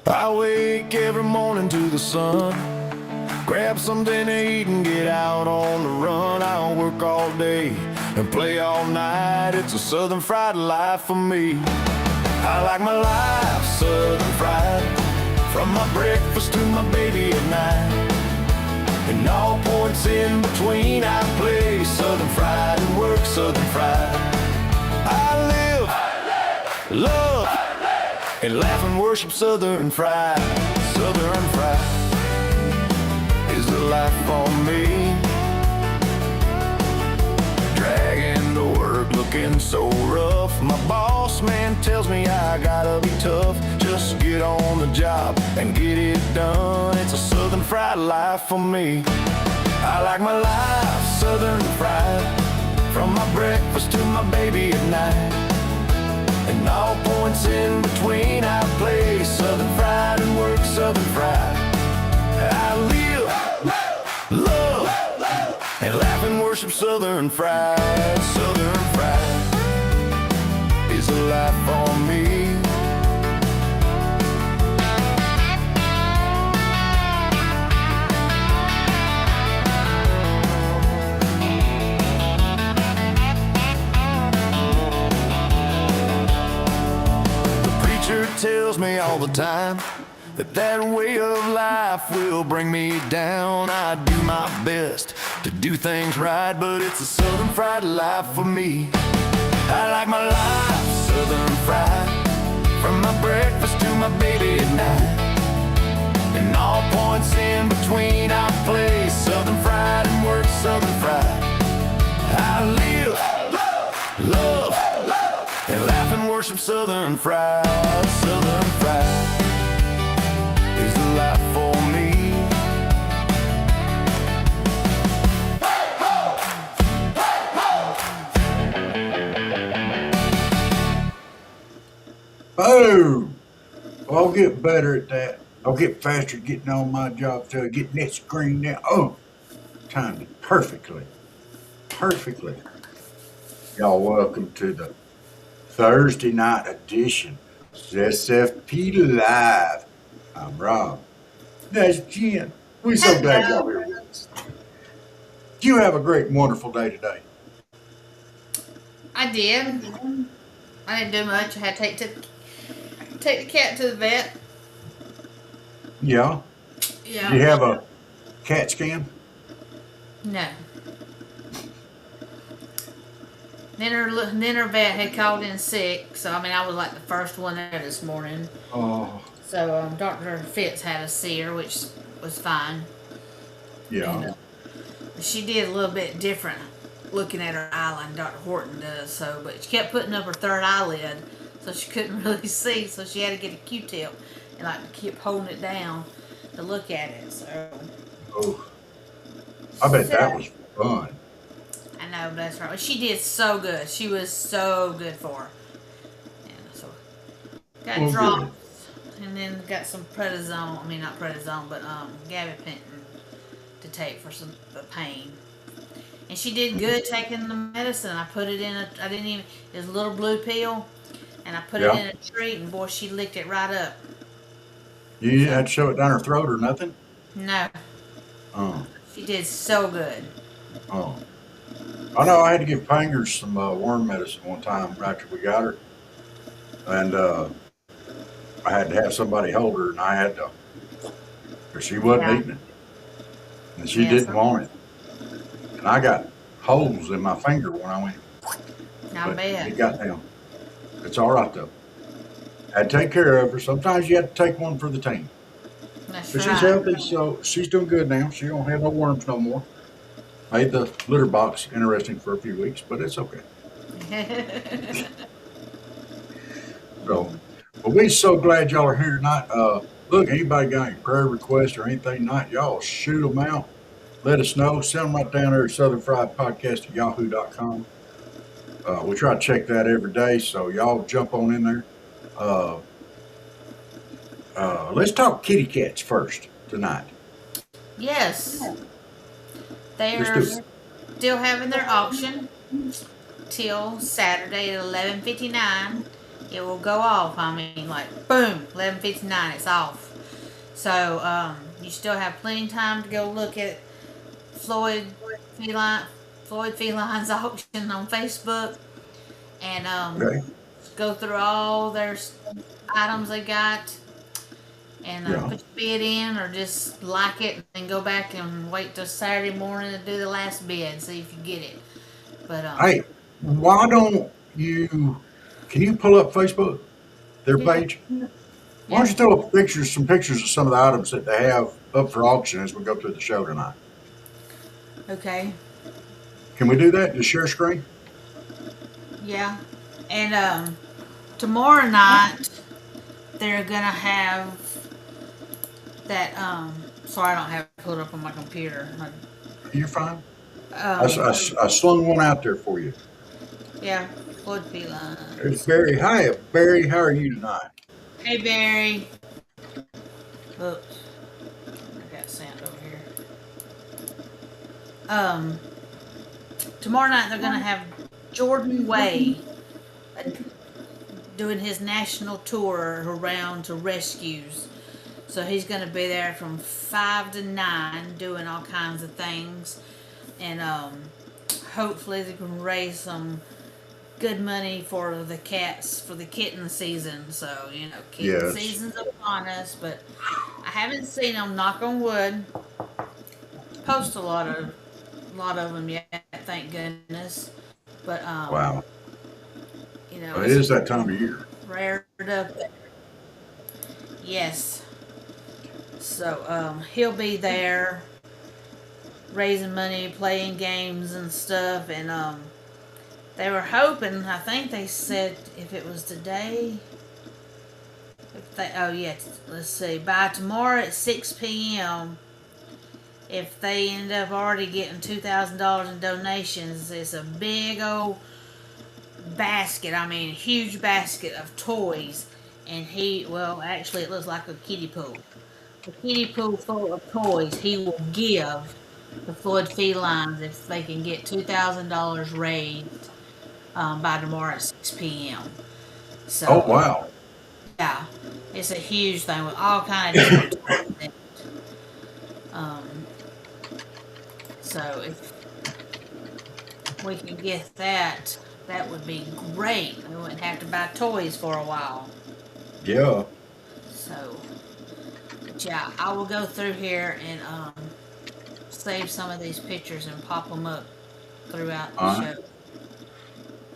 I wake every morning to the sun, grab something to eat and get out on the run. I'll work all day and play all night. It's a southern fried life for me. I like my life southern fried, from my breakfast to my baby at night. And all points in between I play southern fried and work southern fried. I live, love, and laugh and worship southern fried. Southern fried is the life for me. Dragging to work looking so rough. My boss man tells me I gotta be tough. Just get on the job and get it done. It's a southern fried life for me. I like my life southern fried, from my breakfast to my baby at night. And all points in between I play southern fried and work southern fried. I live, love, and laugh and worship southern fried. Southern fried is a life for me. Tells me all the time that way of life will bring me down. I do my best to do things right, but it's a southern fried life for me. I like my life southern fried, from my breakfast to my baby at night. And all points in between I play southern fried and work southern fried. I live, love, and laugh and worship southern fried. Southern fried is the life for me. Boom! I'll get better at that. I'll get faster at getting on my job too. Getting that screen now. Oh, timed it perfectly. Perfectly. Y'all welcome to the Thursday night edition of SFP Live. I'm Rob. That's Jen. We're so glad y'all are here with us. You have a great and wonderful day today. I did. I didn't do much. I had to take the cat to the vet. Yeah? Yeah. Do you have a CAT scan? No. Then her vet had called in sick, so I was like the first one there this morning. Oh, So Dr. Fitz had us see her, which was fine. yeah. And, she did a little bit different looking at her eye than Dr. Horton does. So, but she kept putting up her third eyelid, so she couldn't really see. So she had to get a Q-tip and keep holding it down to look at it. So. Oh, I bet that was fun. I know, that's right. She did so good. She was so good for her. And so got Well, drops, and then got some prednisone. I mean, not prednisone, but gabapentin to take for the pain. And she did good taking the medicine. I put it in I didn't even. It was a little blue pill, and I put it in a treat, and boy, she licked it right up. You didn't have to shove it down her throat or nothing? No. Oh. She did so good. Oh. I know I had to give Pangers some worm medicine one time after we got her. And I had to have somebody hold her, and I had to, because she wasn't eating it. And she didn't want it. And I got holes in my finger when I went. Not bad. It got down. It's all right, though. I had to take care of her. Sometimes you have to take one for the team. That's But right. she's healthy, so she's doing good now. She don't have no worms no more. Made the litter box interesting for a few weeks, but it's okay. So, well, we're so glad y'all are here tonight. Look, anybody got any prayer requests or anything tonight, y'all shoot them out. Let us know. Send them right down there at Southern Fried Podcast at yahoo.com. We try to check that every day, so y'all jump on in there. Let's talk kitty cats first tonight. Yes. They Let's are do it. still having their auction till Saturday at 11:59 it will go off. I mean, like boom, 11:59, it's off. So you still have plenty of time to go look at Floyd Feline Floyd Feline's auction on Facebook and Okay. go through all their items they got and Yeah. put your bid in or just like it and then go back and wait till Saturday morning to do the last bid and see if you get it. But Hey, why don't you? Can you pull up Facebook, their yeah, page? Why don't you throw up some pictures of some of the items that they have up for auction as we go through the show tonight? okay, Can we do that? Just share screen? yeah, and tomorrow night they're gonna have that. Sorry, I don't have it pulled up on my computer. You're fine. Um, I slung one out there for you. yeah, Floyd Feline. There's Barry. Hi, Barry. How are you tonight? Hey Barry. Oops. I got sand over here. Tomorrow night they're gonna have Jordan Way doing his national tour around to rescues. So he's gonna be there from 5 to 9 doing all kinds of things. And hopefully they can raise some good money for the cats for the kitten season. So kitten Yes. season's upon us, but I haven't seen them, knock on wood, post a lot of them yet. Thank goodness. But Wow. It it's is that time of year. rared up there. Yes. So he'll be there raising money, playing games and stuff, and they were hoping. I think they said if it was today. Let's see. By tomorrow at 6 p.m. If they end up already getting $2,000 in donations, it's a big old basket. I mean, a huge basket of toys. And actually, it looks like a kiddie pool. A kiddie pool full of toys he will give the Floyd Felines if they can get $2,000 raised by tomorrow at 6 p.m. So, Oh, wow. yeah, it's a huge thing with all kind of different toys in it. So if we can get that, that would be great. We wouldn't have to buy toys for a while. Yeah. So, but yeah, I will go through here and save some of these pictures and pop them up throughout the Alright. show.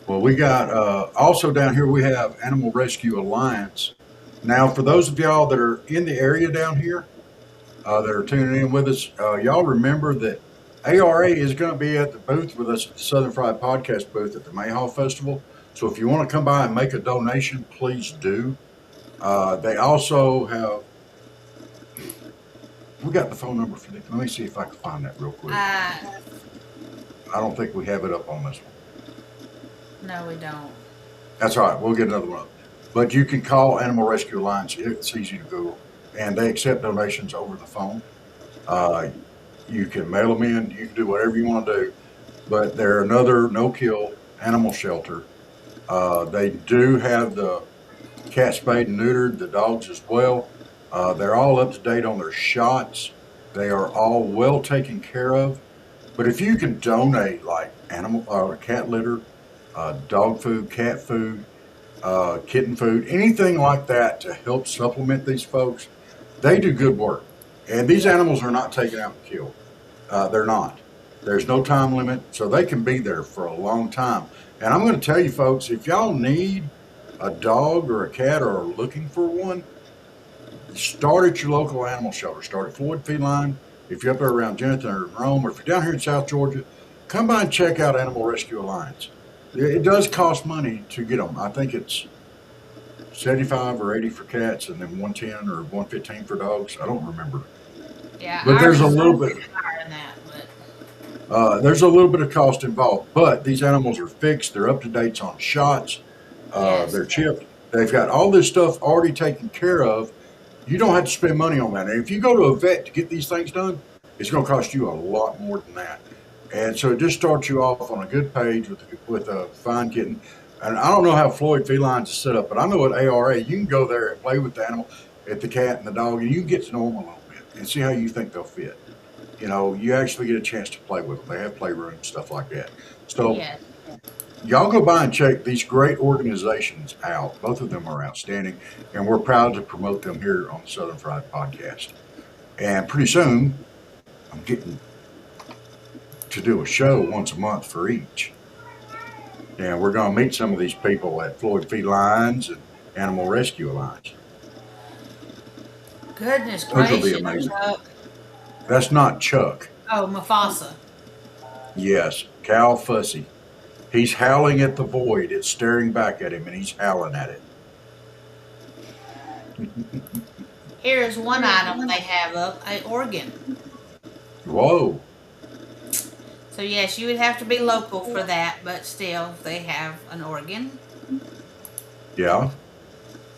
Well, we got also down here we have Animal Rescue Alliance. Now, for those of y'all that are in the area down here that are tuning in with us, y'all remember that ARA is going to be at the booth with us at the Southern Fried Podcast booth at the Mayhaw Festival. So if you want to come by and make a donation, please do. They also have. We got the phone number for them. Let me see if I can find that real quick. I don't think we have it up on this one. No, we don't. That's all right. We'll get another one up. But you can call Animal Rescue Alliance. It's easy to Google. And they accept donations over the phone. You can mail them in. You can do whatever you want to do. But they're another no-kill animal shelter. They do have the cat spayed and neutered, the dogs as well. They're all up to date on their shots. They are all well taken care of. But if you can donate like animal or cat litter, dog food, cat food, kitten food, anything like that to help supplement these folks, they do good work. And these animals are not taken out and killed. They're not. There's no time limit, so they can be there for a long time. And I'm going to tell you folks, if y'all need a dog or a cat or are looking for one, start at your local animal shelter. Start at Floyd Feline. If you're up there around Jenison or Rome, or if you're down here in South Georgia, come by and check out Animal Rescue Alliance. It does cost money to get them. I think it's $75 or $80 for cats, and then $110 or $115 for dogs. I don't remember. Yeah, But there's a ours is little bit. higher than that, but There's a little bit of cost involved, but these animals are fixed. They're up to date on shots. yes. They're chipped. They've got all this stuff already taken care of. You don't have to spend money on that. And if you go to a vet to get these things done, it's going to cost you a lot more than that. And so it just starts you off on a good page with a fine kitten. and I don't know how Floyd Felines is set up, but I know at ARA you can go there and play with the animal, at the cat and the dog, and you can get to know them a little bit and see how you think they'll fit. You know, you actually get a chance to play with them. They have playrooms, stuff like that. So Yes. y'all go by and check these great organizations out. Both of them are outstanding, and we're proud to promote them here on the Southern Fried Podcast. And pretty soon, I'm getting to do a show once a month for each. And we're going to meet some of these people at Floyd Felines and Animal Rescue Alliance. Goodness Which will be gracious. amazing. That's not Chuck. Oh, Mufasa. Yes, Cal Fussy. He's howling at the void. It's staring back at him, and he's howling at it. Here's one item they have up, a organ. Whoa. So yes, you would have to be local for that, but still, they have an organ. Yeah.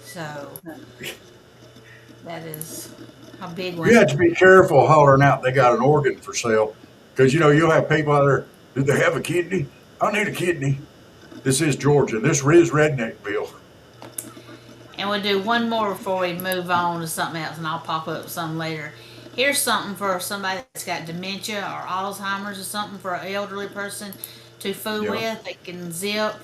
So that is a big one. You have to be careful hollering out they got an organ for sale, because, you know, you'll have people out there, do they have a kidney? I need a kidney. This is Georgia. This is Redneckville. And we'll do one more before we move on to something else, and I'll pop up some later. Here's something for somebody that's got dementia or Alzheimer's or something for an elderly person to fool Yeah. with. They can zip,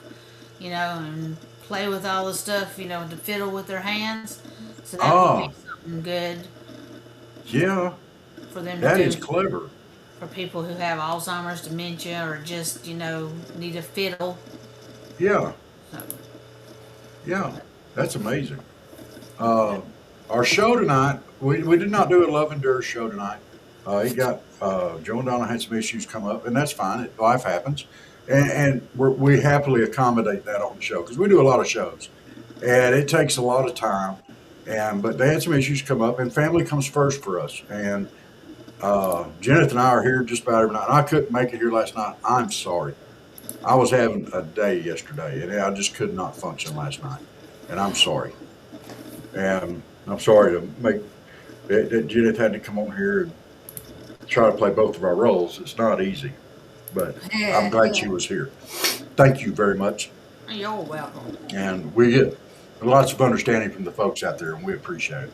you know, and play with all the stuff, you know, to fiddle with their hands. So that would be something good Yeah, for them to that do is clever. for people who have Alzheimer's, dementia, or just, you know, need a fiddle. Yeah, So, yeah, that's amazing. Our show tonight, we did not do a Love Endures show tonight. He got, Joe and Donna had some issues come up, and that's fine. Life happens. And we happily accommodate that on the show, because we do a lot of shows. And it takes a lot of time. But they had some issues come up, and family comes first for us. And Jeneth and I are here just about every night. I couldn't make it here last night. I'm sorry. I was having a day yesterday, and I just could not function last night. And I'm sorry. And I'm sorry to make that Jeneth had to come on here and try to play both of our roles. It's not easy, but I'm glad she was here. Thank you very much. you're welcome. And we get lots of understanding from the folks out there, and we appreciate it.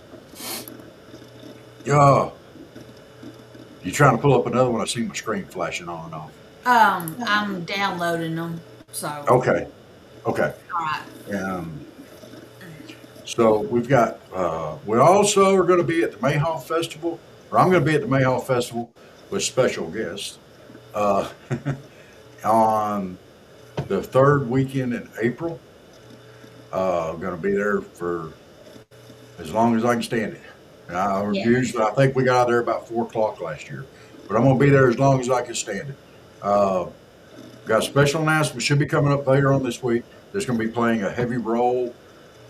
You trying to pull up another one? I see my screen flashing on and off. I'm downloading them, so. Okay. All right. So we've got, we also are going to be at the Mayhaw Festival, or I'm going to be at the Mayhaw Festival with special guests on the third weekend in April. I'm going to be there for as long as I can stand it. And Yeah. Usually, I think we got out there about 4 o'clock last year, but I'm going to be there as long as I can stand it. Got a special announcement should be coming up later on this week. There's going to be playing a heavy role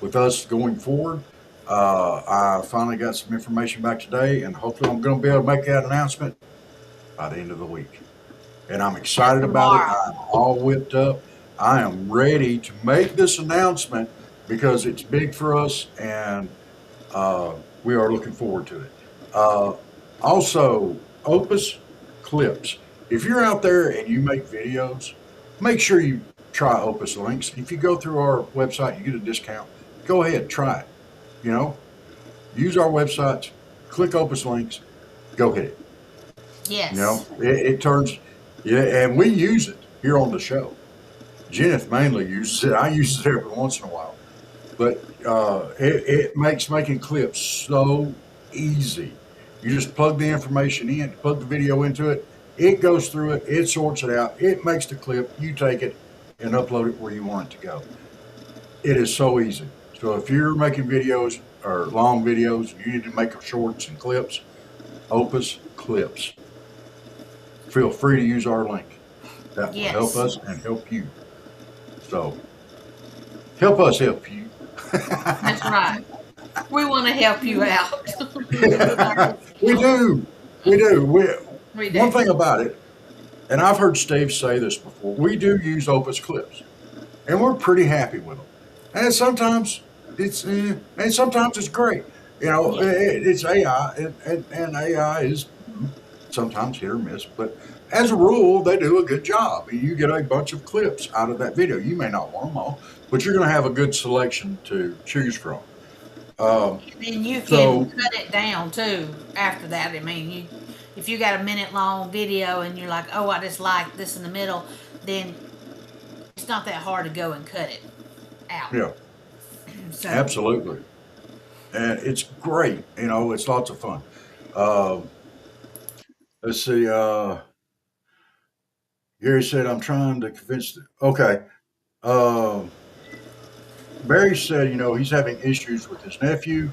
with us going forward. I finally got some information back today, and hopefully I'm going to be able to make that announcement by the end of the week. And I'm excited about it. I'm all whipped up. I am ready to make this announcement because it's big for us, and we are looking forward to it. Also, Opus Clips. If you're out there and you make videos, make sure you try Opus Links. If you go through our website, you get a discount. Go ahead, try it. You know, use our websites, click Opus Links, go hit it. Yes. You know, it turns, yeah, and we use it here on the show. Jeneth mainly uses it. I use it every once in a while. But it makes making clips so easy. You just plug the information in, plug the video into it. It goes through it. It sorts it out. It makes the clip. You take it and upload it where you want it to go. It is so easy. So if you're making videos or long videos, you need to make them shorts and clips, Opus Clips. Feel free to use our link. That will help us and help you. So help us help you. That's right. We want to help you out. We do. We do. We do. One thing about it, and I've heard Steve say this before, we do use Opus Clips, and we're pretty happy with them. And sometimes it's great. You know, it's AI, and AI is sometimes hit or miss, but as a rule, they do a good job. You get a bunch of clips out of that video. You may not want them all, but you're going to have a good selection to choose from. And you So can cut it down too after that. I mean, if you got a minute long video and you're like, oh, I just like this in the middle, then it's not that hard to go and cut it out. yeah, So absolutely, and it's great. It's lots of fun. Um, let's see. Gary said, "I'm trying to convince." Okay. Um, Barry said, he's having issues with his nephew.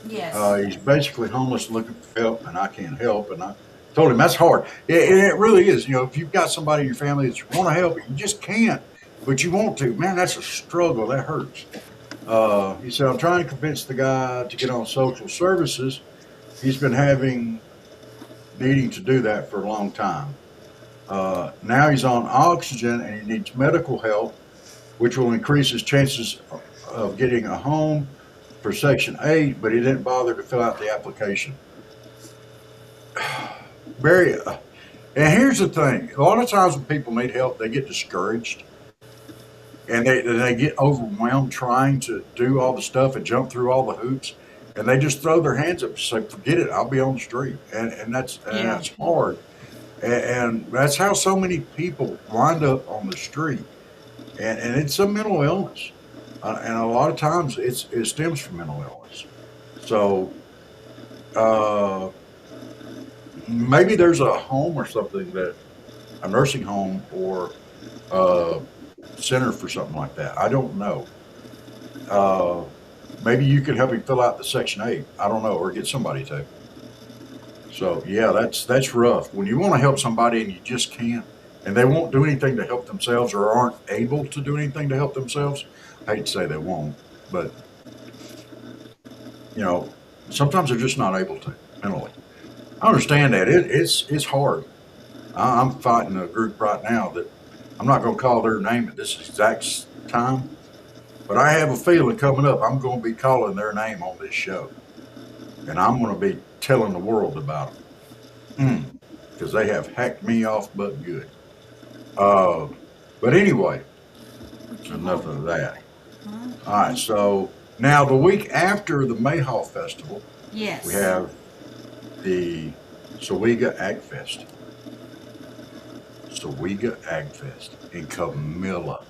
yes, He's basically homeless and looking for help, and I can't help. And I told him that's hard. It really is. If you've got somebody in your family that you want to help, you just can't, but you want to. Man, that's a struggle. That hurts. He said, I'm trying to convince the guy to get on social services. He's been needing to do that for a long time. Now he's on oxygen and he needs medical help, which will increase his chances of getting a home for Section 8, but he didn't bother to fill out the application. Barry, and here's the thing. A lot of times when people need help, they get discouraged and they get overwhelmed trying to do all the stuff and jump through all the hoops, and they just throw their hands up and say, forget it, I'll be on the street. And that's hard. And that's how so many people wind up on the street. And it's a mental illness. And a lot of times it stems from mental illness. So maybe there's a home or something, a nursing home or center for something like that. I don't know. Maybe you could help him fill out the Section 8. I don't know, or get somebody to. So yeah, that's rough. When you want to help somebody and you just can't, and they won't do anything to help themselves or aren't able to do anything to help themselves. I hate to say they won't, but sometimes they're just not able to mentally. I understand that. It's hard. I'm fighting a group right now that I'm not going to call their name at this exact time, but I have a feeling coming up I'm going to be calling their name on this show, and I'm going to be telling the world about them because they have hacked me off but good. But anyway, enough of that. All right, so now the week after the Mayhaw Festival, yes, we have the Sawega Ag Fest. Sawega Ag Fest in Camilla.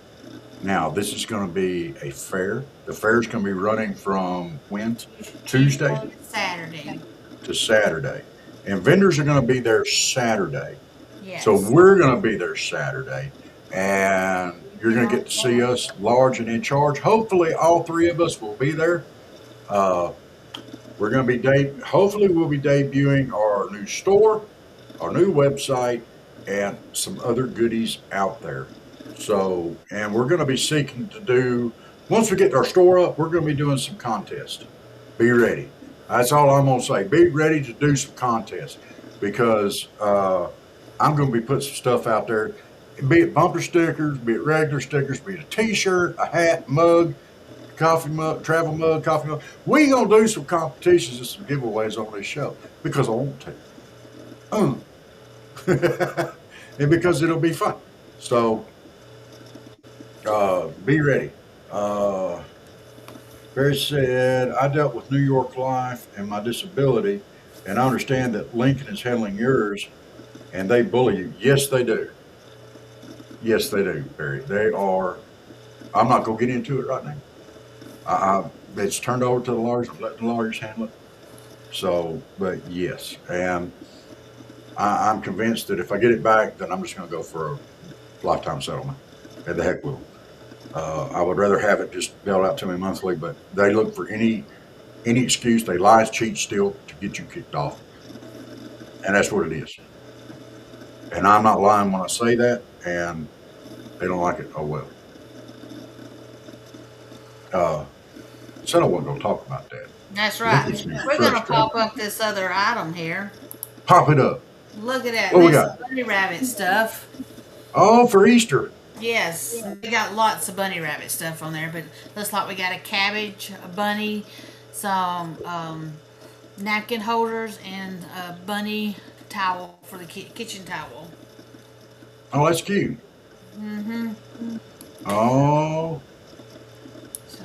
Now, this is going to be a fair. The fair is going to be running from when? Tuesday Saturday. to Saturday. And vendors are going to be there Saturday. Yes. So we're going to be there Saturday. And you're going to get to see us large and in charge. Hopefully, all three of us will be there. We're going to be hopefully we'll be debuting our new store, our new website, and some other goodies out there. So, and we're going to be seeking to do, once we get our store up, we're going to be doing some contests. Be ready. That's all I'm going to say. Be ready to do some contests because I'm going to be putting some stuff out there, be it bumper stickers, be it regular stickers, be it a t-shirt, a hat, mug, coffee mug, travel mug, coffee mug. We ain't going to do some competitions and some giveaways on this show because I want to. And because it'll be fun. So, be ready. Barry said, I dealt with New York Life and my disability, and I understand that Lincoln is handling yours, and they bully you. Yes, they do. Yes, they do, Barry. They are. I'm not going to get into it right now. It's turned over to the lawyers. I'm letting the lawyers handle it. So, but yes, and I'm convinced that if I get it back, then I'm just going to go for a lifetime settlement. And the heck will. I would rather have it just bailed out to me monthly, but they look for any excuse. They lie, cheat, steal to get you kicked off. And that's what it is. And I'm not lying when I say that, and they don't like it. Oh, well. Said I wasn't going to talk about that. That's right. Look at me. We're going to pop up this other item here. Pop it up. Look at that. What we This got? bunny rabbit stuff. Oh, for Easter. Yes, we got lots of bunny rabbit stuff on there, but looks like we got a cabbage, a bunny, some napkin holders, and a bunny towel for the kitchen towel. Oh, that's cute. Mm-hmm. Oh, So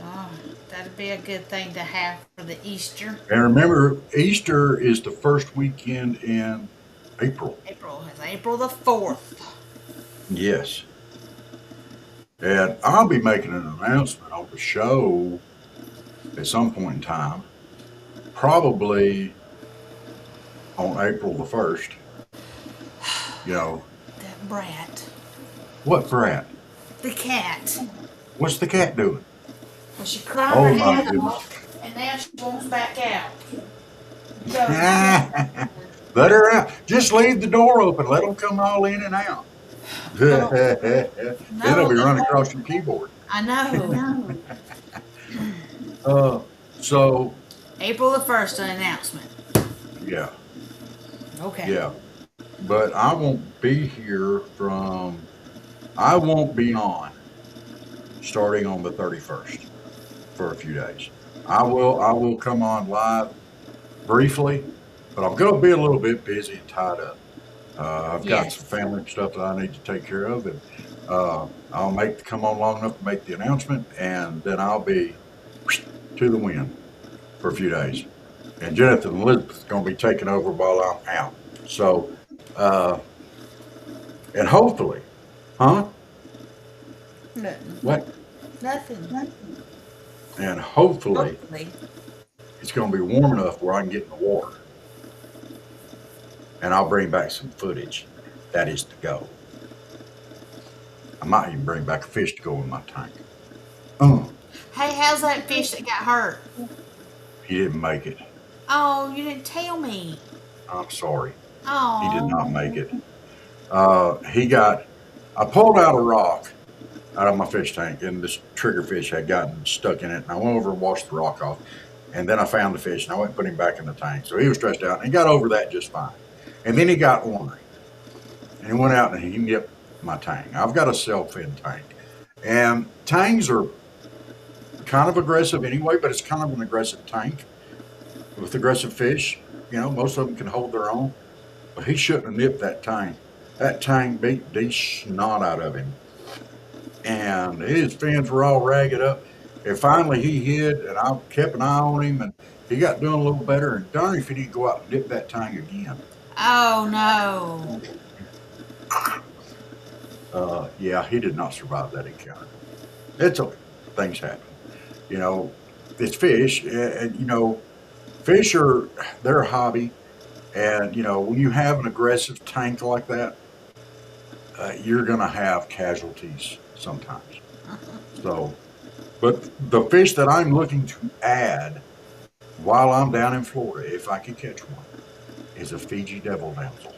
that'd be a good thing to have for the Easter. and remember, Easter is the first weekend in April. April is April the 4th. Yes. And I'll be making an announcement on the show at some point in time, probably on April the 1st. You know, That brat. what brat? The cat. What's the cat doing? Well, she cried Oh her my head goodness. off, and now she wants back out. So, Let her out. Just leave the door open. Let them come all in and out. Then they'll be running across your keyboard. I know. Uh, so, April the 1st, an announcement. yeah, Okay. yeah. But I won't be here I won't be on starting on the 31st for a few days. I will come on live briefly, but I'm going to be a little bit busy and tied up. I've got Yes. some family stuff that I need to take care of, and I'll come on long enough to make the announcement, and then I'll be to the wind for a few days. And Jonathan and Elizabeth's going to be taking over while I'm out. So, and hopefully, huh? Nothing. What? Nothing. And hopefully, Hopefully. it's going to be warm enough where I can get in the water, and I'll bring back some footage. That is to go. I might even bring back a fish to go in my tank. Hey, how's that fish that got hurt? He didn't make it. Oh, you didn't tell me. I'm sorry. Oh. He did not make it. I pulled out a rock out of my fish tank, and this triggerfish had gotten stuck in it. And I went over and washed the rock off. And then I found the fish, and I went and put him back in the tank. So he was stretched out, and he got over that just fine. And then he got ornery. And he went out and he nipped my tang. I've got a self-fin tank. And tangs are kind of aggressive anyway, but it's kind of an aggressive tank with aggressive fish. You know, most of them can hold their own. But he shouldn't have nipped that tang. That tang beat the snot out of him. And his fins were all ragged up. And finally he hid, and I kept an eye on him, and he got doing a little better. And darn if he didn't go out and dip that tang again. Oh, no. Yeah, he did not survive that encounter. It's okay. Things happen. You know, it's fish, and you know, fish they're a hobby, and you know, when you have an aggressive tank like that, you're gonna have casualties sometimes. So, but the fish that I'm looking to add while I'm down in Florida, if I can catch one, is a Fiji devil damsel.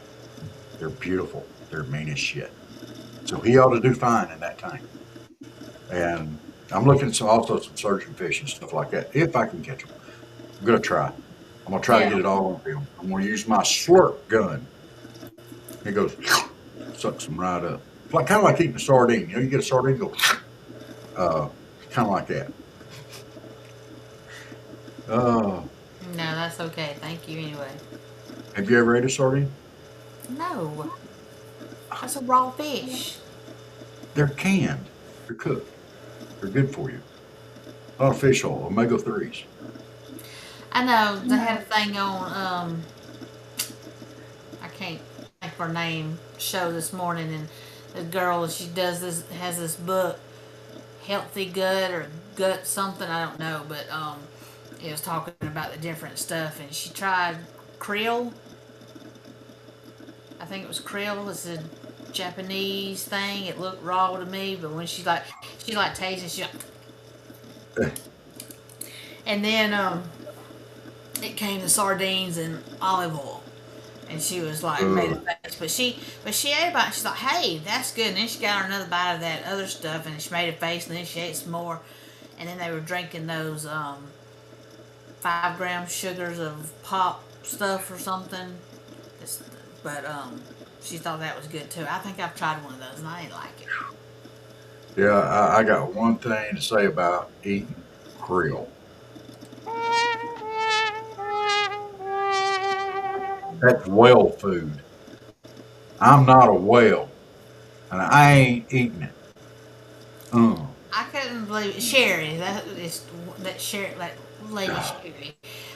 They're beautiful. They're mean as shit. So he ought to do fine in that tank. And I'm looking at also some surgeon fish and stuff like that, if I can catch them. I'm going to try. I'm going to try to get it all on film. I'm going to use my slurp gun. It goes, sucks them right up. It's like, kind of like eating a sardine. You know, you get a sardine, go, kind of like that. No, that's okay. Thank you anyway. Have you ever ate a sardine? No. That's a raw fish. They're canned. They're cooked. They're good for you. A lot of fish oil, omega-3s. I know they had a thing on I can't think of her name show this morning, and the girl she does this has this book, Healthy Gut or Gut something, I don't know, but it was talking about the different stuff, and she tried krill. I think it was krill. It's a Japanese thing. It looked raw to me, but when she tasted, she like, and then it came to sardines and olive oil, and she was like made a face, but she ate about it. She's like, hey, that's good. And then she got her another bite of that other stuff, and she made a face, and then she ate some more, and then they were drinking those 5 gram sugars of pop stuff or something. But she thought that was good too. I think I've tried one of those and I didn't like it. Yeah, I got one thing to say about eating krill. That's whale food. I'm not a whale. and I ain't eating it. I couldn't believe it. Sherry, that Sherry, that lady Sherry.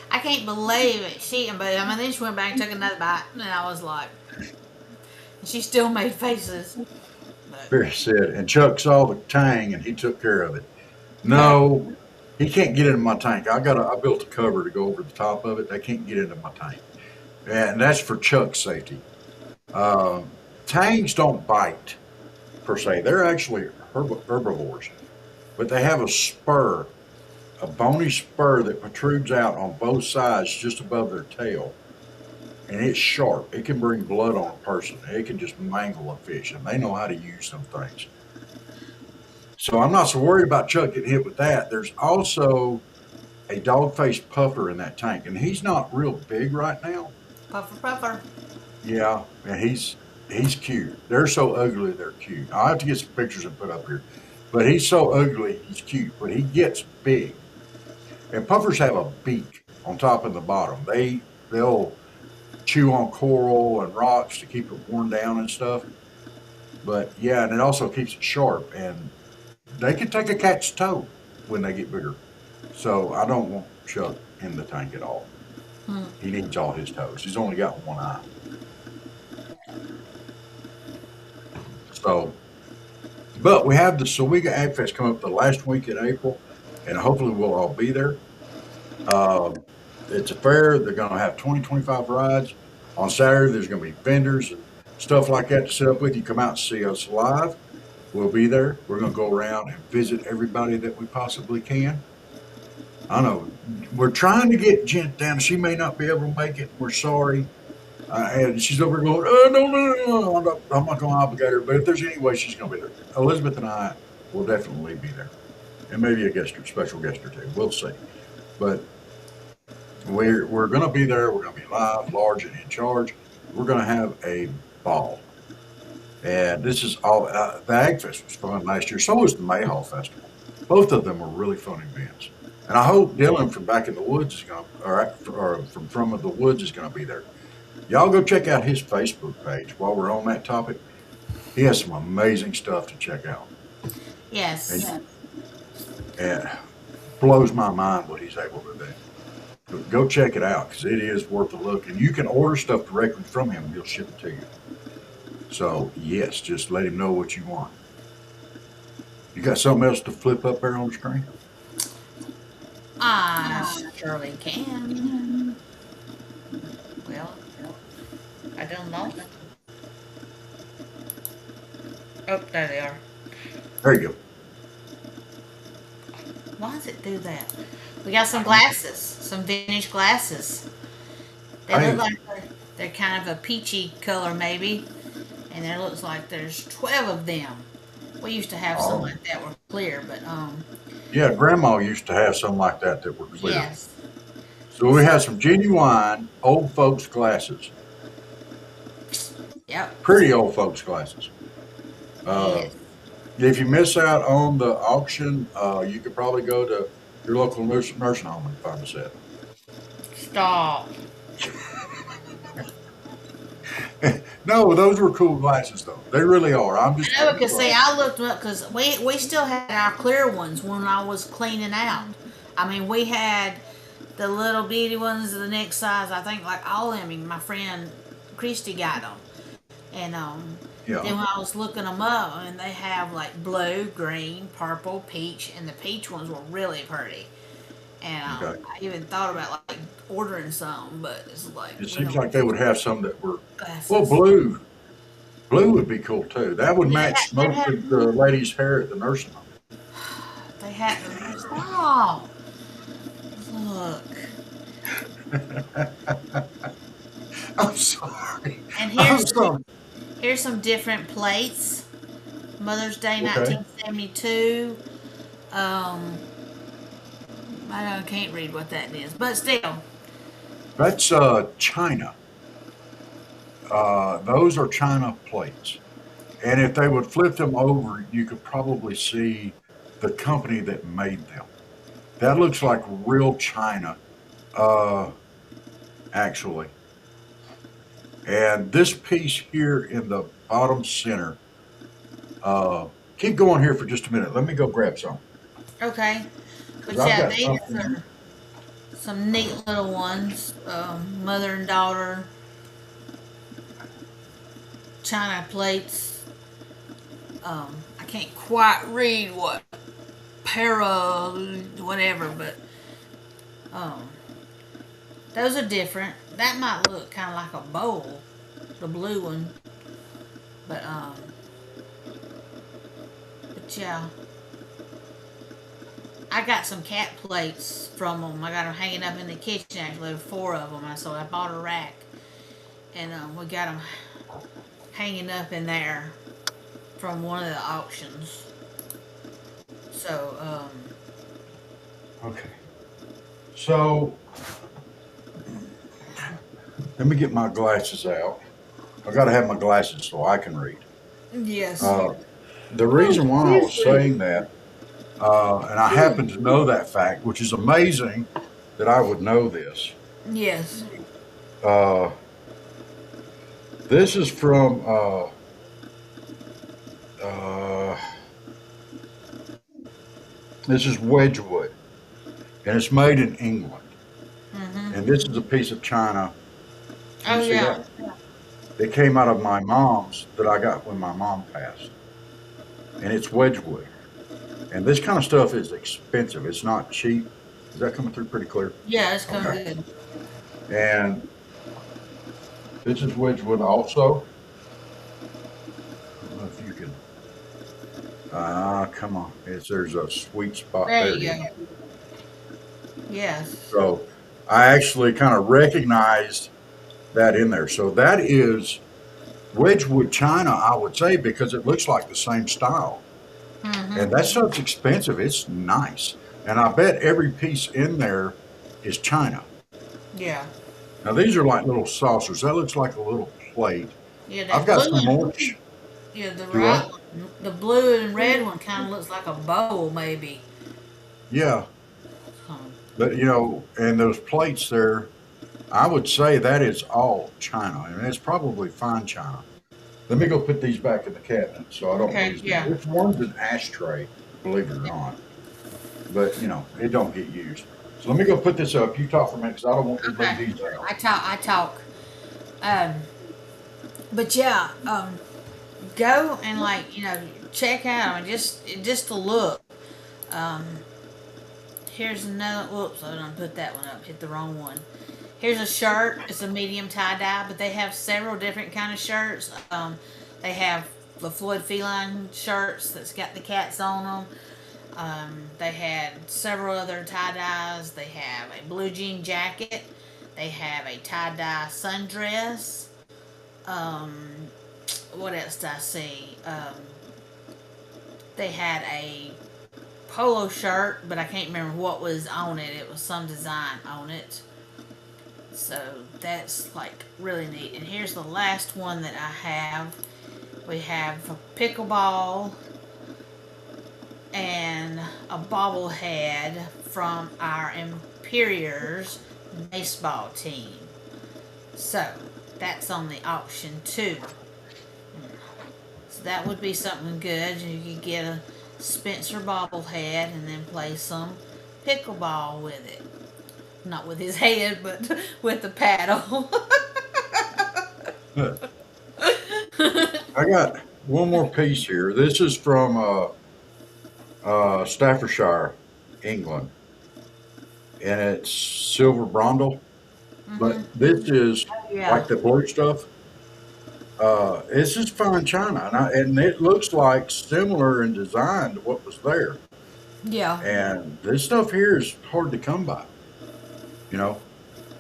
I can't believe it. But I mean, then she went back and took another bite, and I was like, she still made faces. But Very said, and Chuck saw the tang and he took care of it. No, he can't get into my tank. I built a cover to go over the top of it. They can't get into my tank, and that's for Chuck's safety. Uh, Tangs don't bite per se. They're actually herbivores, but they have a spur, a bony spur that protrudes out on both sides just above their tail. And it's sharp. It can bring blood on a person. It can just mangle a fish, and they know how to use some things. So I'm not so worried about Chuck getting hit with that. There's also a dog-faced puffer in that tank, and he's not real big right now. puffer, puffer. Yeah, and he's cute. They're so ugly, they're cute. I'll have to get some pictures and put up here. But he's so ugly, he's cute. But he gets big. And puffers have a beak on top and the bottom. They'll chew on coral and rocks to keep it worn down and stuff. But yeah, and it also keeps it sharp. And they can take a cat's toe when they get bigger. So I don't want Chuck in the tank at all. He needs all his toes. He's only got one eye. So, but we have the Sawega Ag Fest coming up the last week in April, and hopefully we'll all be there. It's a fair. They're going to have 25 rides. On Saturday, there's going to be vendors and stuff like that to set up with. You come out and see us live. We'll be there. We're going to go around and visit everybody that we possibly can. I know we're trying to get Jen down. She may not be able to make it. We're sorry. And she's over going, oh, no. I'm not going to obligate her. But if there's any way, she's going to be there. Elizabeth and I will definitely be there. And maybe a special guest or two. We'll see. But we're going to be there. We're going to be live, large, and in charge. We're going to have a ball. And this is all, the Ag Fest was fun last year. So was the Mayhaw Festival. Both of them were really fun events. And I hope Dylan from Back in the Woods is going to, or from the Woods is going to be there. Y'all go check out his Facebook page while we're on that topic. He has some amazing stuff to check out. Yes. And blows my mind what he's able to do. Go check it out because it is worth a look. And you can order stuff directly from him. He'll ship it to you. So, yes, just let him know what you want. You got something else to flip up there on the screen? I surely can. Well, I don't know. Oh, there they are. There you go. Why does it do that? We got some glasses, some vintage glasses. They look like they're kind of a peachy color, maybe. And there looks like there's 12 of them. We used to have some like that were clear, but Yeah, Grandma used to have some like that were clear. yes. So we have some genuine old folks glasses. Yep. Pretty old folks glasses. Yes. If you miss out on the auction, you could probably go to your local nursing home and find a set. Stop. No, those were cool glasses, though. They really are. I'm just. I know because see, I looked up because we still had our clear ones when I was cleaning out. I mean, we had the little bitty ones, the next size. I think like all of them. And my friend Christy got them, and Yeah. then when I was looking them up, and they have like blue, green, purple, peach, and the peach ones were really pretty. And Okay. I even thought about like ordering some, but it's like It seems like they would have some that were. glasses. Well, blue. Blue would be cool too. That would match they most have- of the ladies' hair at the nursing home. They had them. Stop. Look. I'm sorry. And I'm sorry. here's some different plates. Mother's Day, Okay. 1972. I can't read what that is, but still. That's China. Those are China plates. And if they would flip them over, you could probably see the company that made them. That looks like real China, actually. And this piece here in the bottom center Keep going here for just a minute. Let me go grab some. Okay. But 'Cause I've yeah, got these something. are some neat little ones. Mother and daughter china plates. I can't quite read what para whatever, but um, those are different. That might look kind of like a bowl, the blue one, but yeah, I got some cat plates from them. I got them hanging up in the kitchen. Actually, there were four of them, and so I bought a rack, and we got them hanging up in there from one of the auctions. So, Okay. So let me get my glasses out. I got to have my glasses so I can read. yes. The reason why I was saying that, and I happen to know that fact, which is amazing that I would know this. Yes. Uh, this is from uh, this is Wedgwood, and it's made in England. And this is a piece of china. Oh, You see yeah. that? It came out of my mom's that I got when my mom passed, and it's Wedgwood. And this kind of stuff is expensive. It's not cheap. Is that coming through pretty clear? Yeah, it's coming Okay. good. And this is Wedgwood also. I don't know if you can. Come on. There's a sweet spot There there. you go. Yes. So I actually kind of recognized that in there. So that is Wedgwood china, I would say, because it looks like the same style. And that stuff's expensive. It's nice. And I bet every piece in there is china. Yeah. Now, these are like little saucers. That looks like a little plate. Yeah, that I've got blue some one, more. yeah, the Do right what? one, the blue and red one kind of looks like a bowl, maybe. Yeah. Um, But, and those plates there, I would say that is all china. And it's probably fine china. Let me go put these back in the cabinet so I don't Okay, lose them. yeah. This one's an ashtray, believe it or not. But, it don't get used. So let me go put this up. You talk for a minute because I don't want to Okay. leave these out. I talk. But yeah, go and check out and just to look. Um, here's another. Whoops, I done put that one up. Hit the wrong one. Here's a shirt. It's a medium tie dye, but they have several different kind of shirts. They have the Floyd Feline shirts that's got the cats on them. They had several other tie dyes. They have a blue jean jacket. They have a tie dye sundress. What else did I see? They had a polo shirt, but I can't remember what was on it. It was some design on it. So that's like really neat. And here's the last one that I have. We have a pickleball and a bobblehead from our Imperiors baseball team. So that's on the auction too. So that would be something good. You could get a Spencer bobblehead and then play some pickleball with it. Not with his head, but with the paddle. I got one more piece here. This is from Staffordshire, England, and it's silver brondel. But this is Yeah. like the blue stuff. This is fine china, and it looks like similar in design to what was there. Yeah. And this stuff here is hard to come by, you know.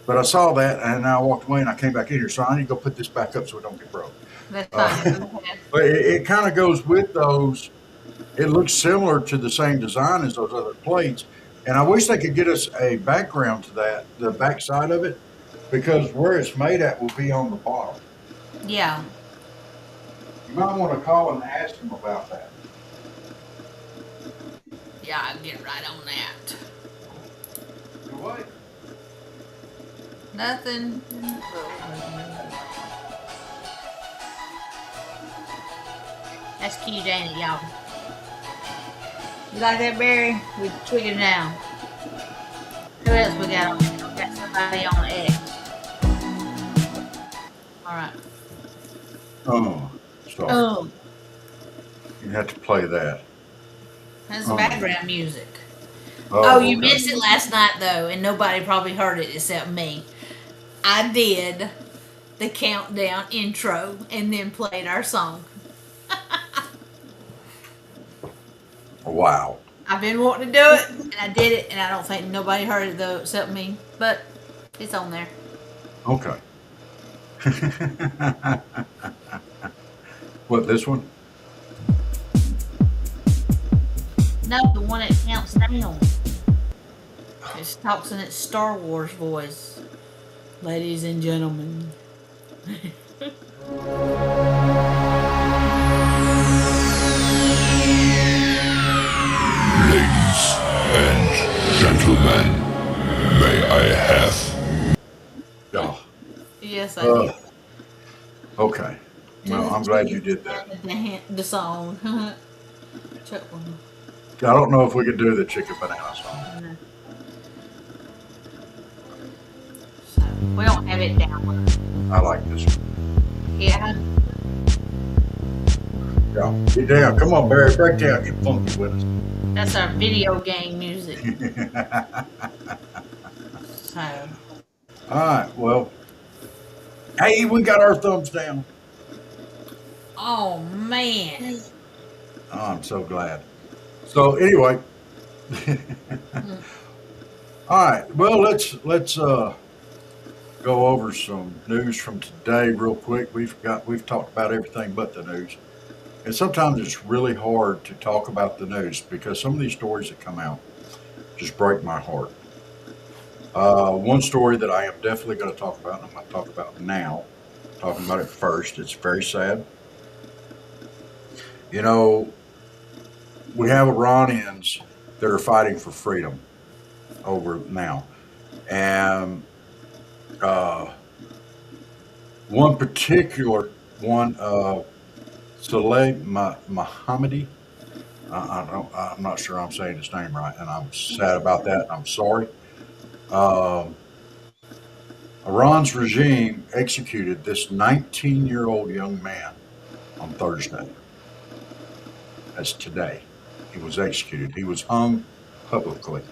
But I saw that, and I walked away, and I came back in here, so I need to go put this back up so it don't get broke. That's fine. But it kind of goes with those. It looks similar to the same design as those other plates. And I wish they could get us a background to that, the back side of it, because where it's made at will be on the bottom. Yeah. You might want to call and ask them about that. Yeah, I'll get right on that. What? Nothing. That's Q Janet, y'all. You like that, Barry? We tweaked it down. Who else we got on? We got somebody on X. All right. Oh, sorry. Oh, You have to play that. that's Oh. background music. Oh, you okay. missed it last night though, and nobody probably heard it except me. I did the countdown intro and then played our song. Wow. I've been wanting to do it, and I did it, and I don't think nobody heard it though except me. But it's on there. Okay. What, this one? No, the one that counts down. It talks in its Star Wars voice. Ladies and gentlemen. Ladies and gentlemen, may I have Oh, Yes, I uh, okay. Well, I'm glad you did that. The song. Chuck one. I don't know if we could do the chicken banana song. So, we don't have it down. I like this one. Yeah. Yeah. Get down. Come on, Barry. Break down. Get funky with That's our video game music. us. So, All right. Well, hey, we got our thumbs down. oh man. Oh, I'm so glad. So anyway, all right. Well, let's go over some news from today real quick. We've talked about everything but the news, and sometimes it's really hard to talk about the news because some of these stories that come out just break my heart. One story that I am definitely going to talk about, and I'm going to talk about now. Talking about it first. It's very sad. You know, we have Iranians that are fighting for freedom over now. And one particular one, Saleh Mohammadi, I'm not sure I'm saying his name right, and I'm sad about that. I'm sorry. Iran's regime executed this 19-year-old young man on Thursday. That's today. He was executed. He was hung publicly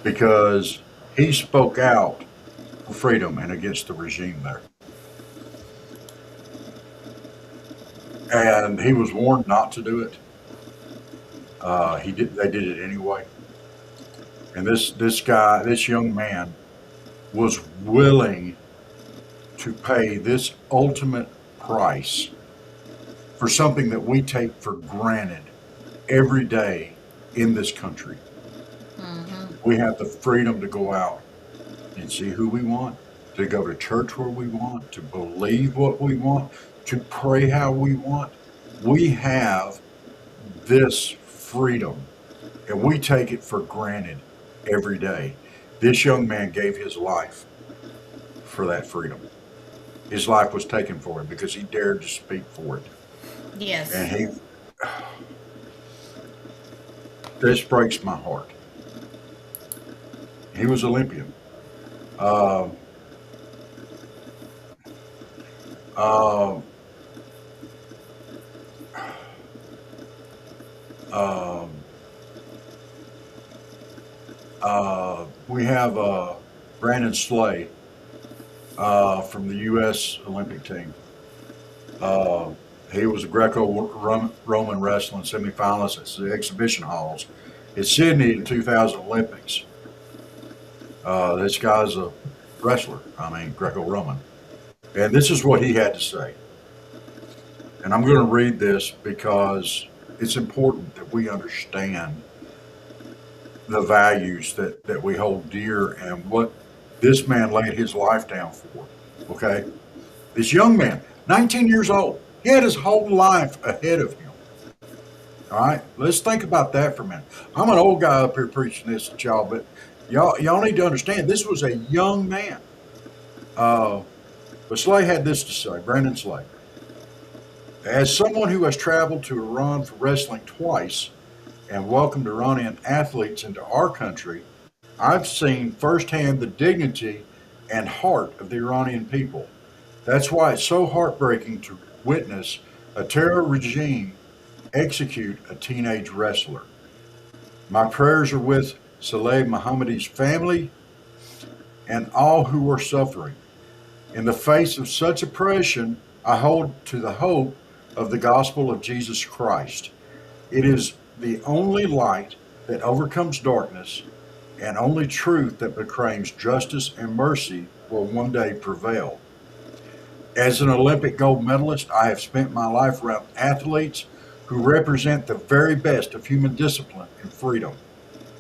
because he spoke out for freedom and against the regime there. And he was warned not to do it. They did it anyway. And this young man was willing to pay this ultimate price for something that we take for granted every day in this country. We have the freedom to go out and see who we want, to go to church where we want, to believe what we want, to pray how we want. We have this freedom, and we take it for granted every day. This young man gave his life for that freedom. His life was taken for him because he dared to speak for it. Yes. And this breaks my heart. He was Olympian. We have Brandon Slay from the U.S. Olympic team. He was a Greco-Roman wrestling semifinalist at the exhibition halls at Sydney in 2000 Olympics. This guy's a wrestler, Greco-Roman. And this is what he had to say. And I'm going to read this because it's important that we understand the values that we hold dear and what this man laid his life down for, okay? This young man, 19 years old, he had his whole life ahead of him. All right, let's think about that for a minute. I'm an old guy up here preaching this to y'all, but y'all need to understand this was a young man. But Slay had this to say, Brandon Slay. As someone who has traveled to Iran for wrestling twice and welcomed Iranian athletes into our country, I've seen firsthand the dignity and heart of the Iranian people. That's why it's so heartbreaking to witness a terror regime execute a teenage wrestler. My prayers are with Saleh Mohammadi's family and all who are suffering. In the face of such oppression, I hold to the hope of the gospel of Jesus Christ. It is the only light that overcomes darkness, and only truth that proclaims justice and mercy will one day prevail. As an Olympic gold medalist, I have spent my life around athletes who represent the very best of human discipline and freedom.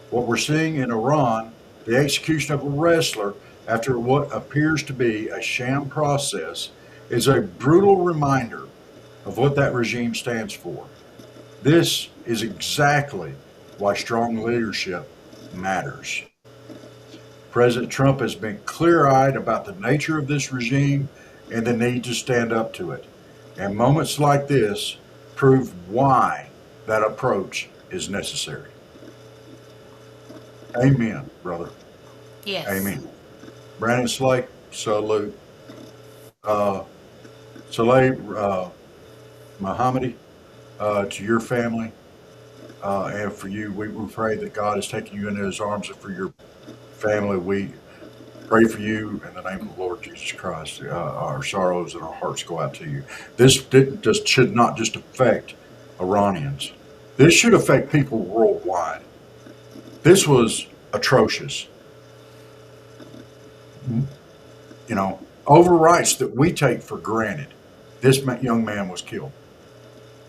What we're seeing in Iran, the execution of a wrestler after what appears to be a sham process, is a brutal reminder of what that regime stands for. This is exactly why strong leadership matters. President Trump has been clear-eyed about the nature of this regime and the need to stand up to it. And moments like this prove why that approach is necessary. Amen, brother. Yes. Amen. Brandon Slake, salute. Saleh Mohammadi, to your family and for you, we pray that God has taken you into his arms, and for your family, we pray for you in the name of the Lord Jesus Christ. Our sorrows and our hearts go out to you. This should not just affect Iranians. This should affect people worldwide. This was atrocious. You know, over rights that we take for granted, this young man was killed,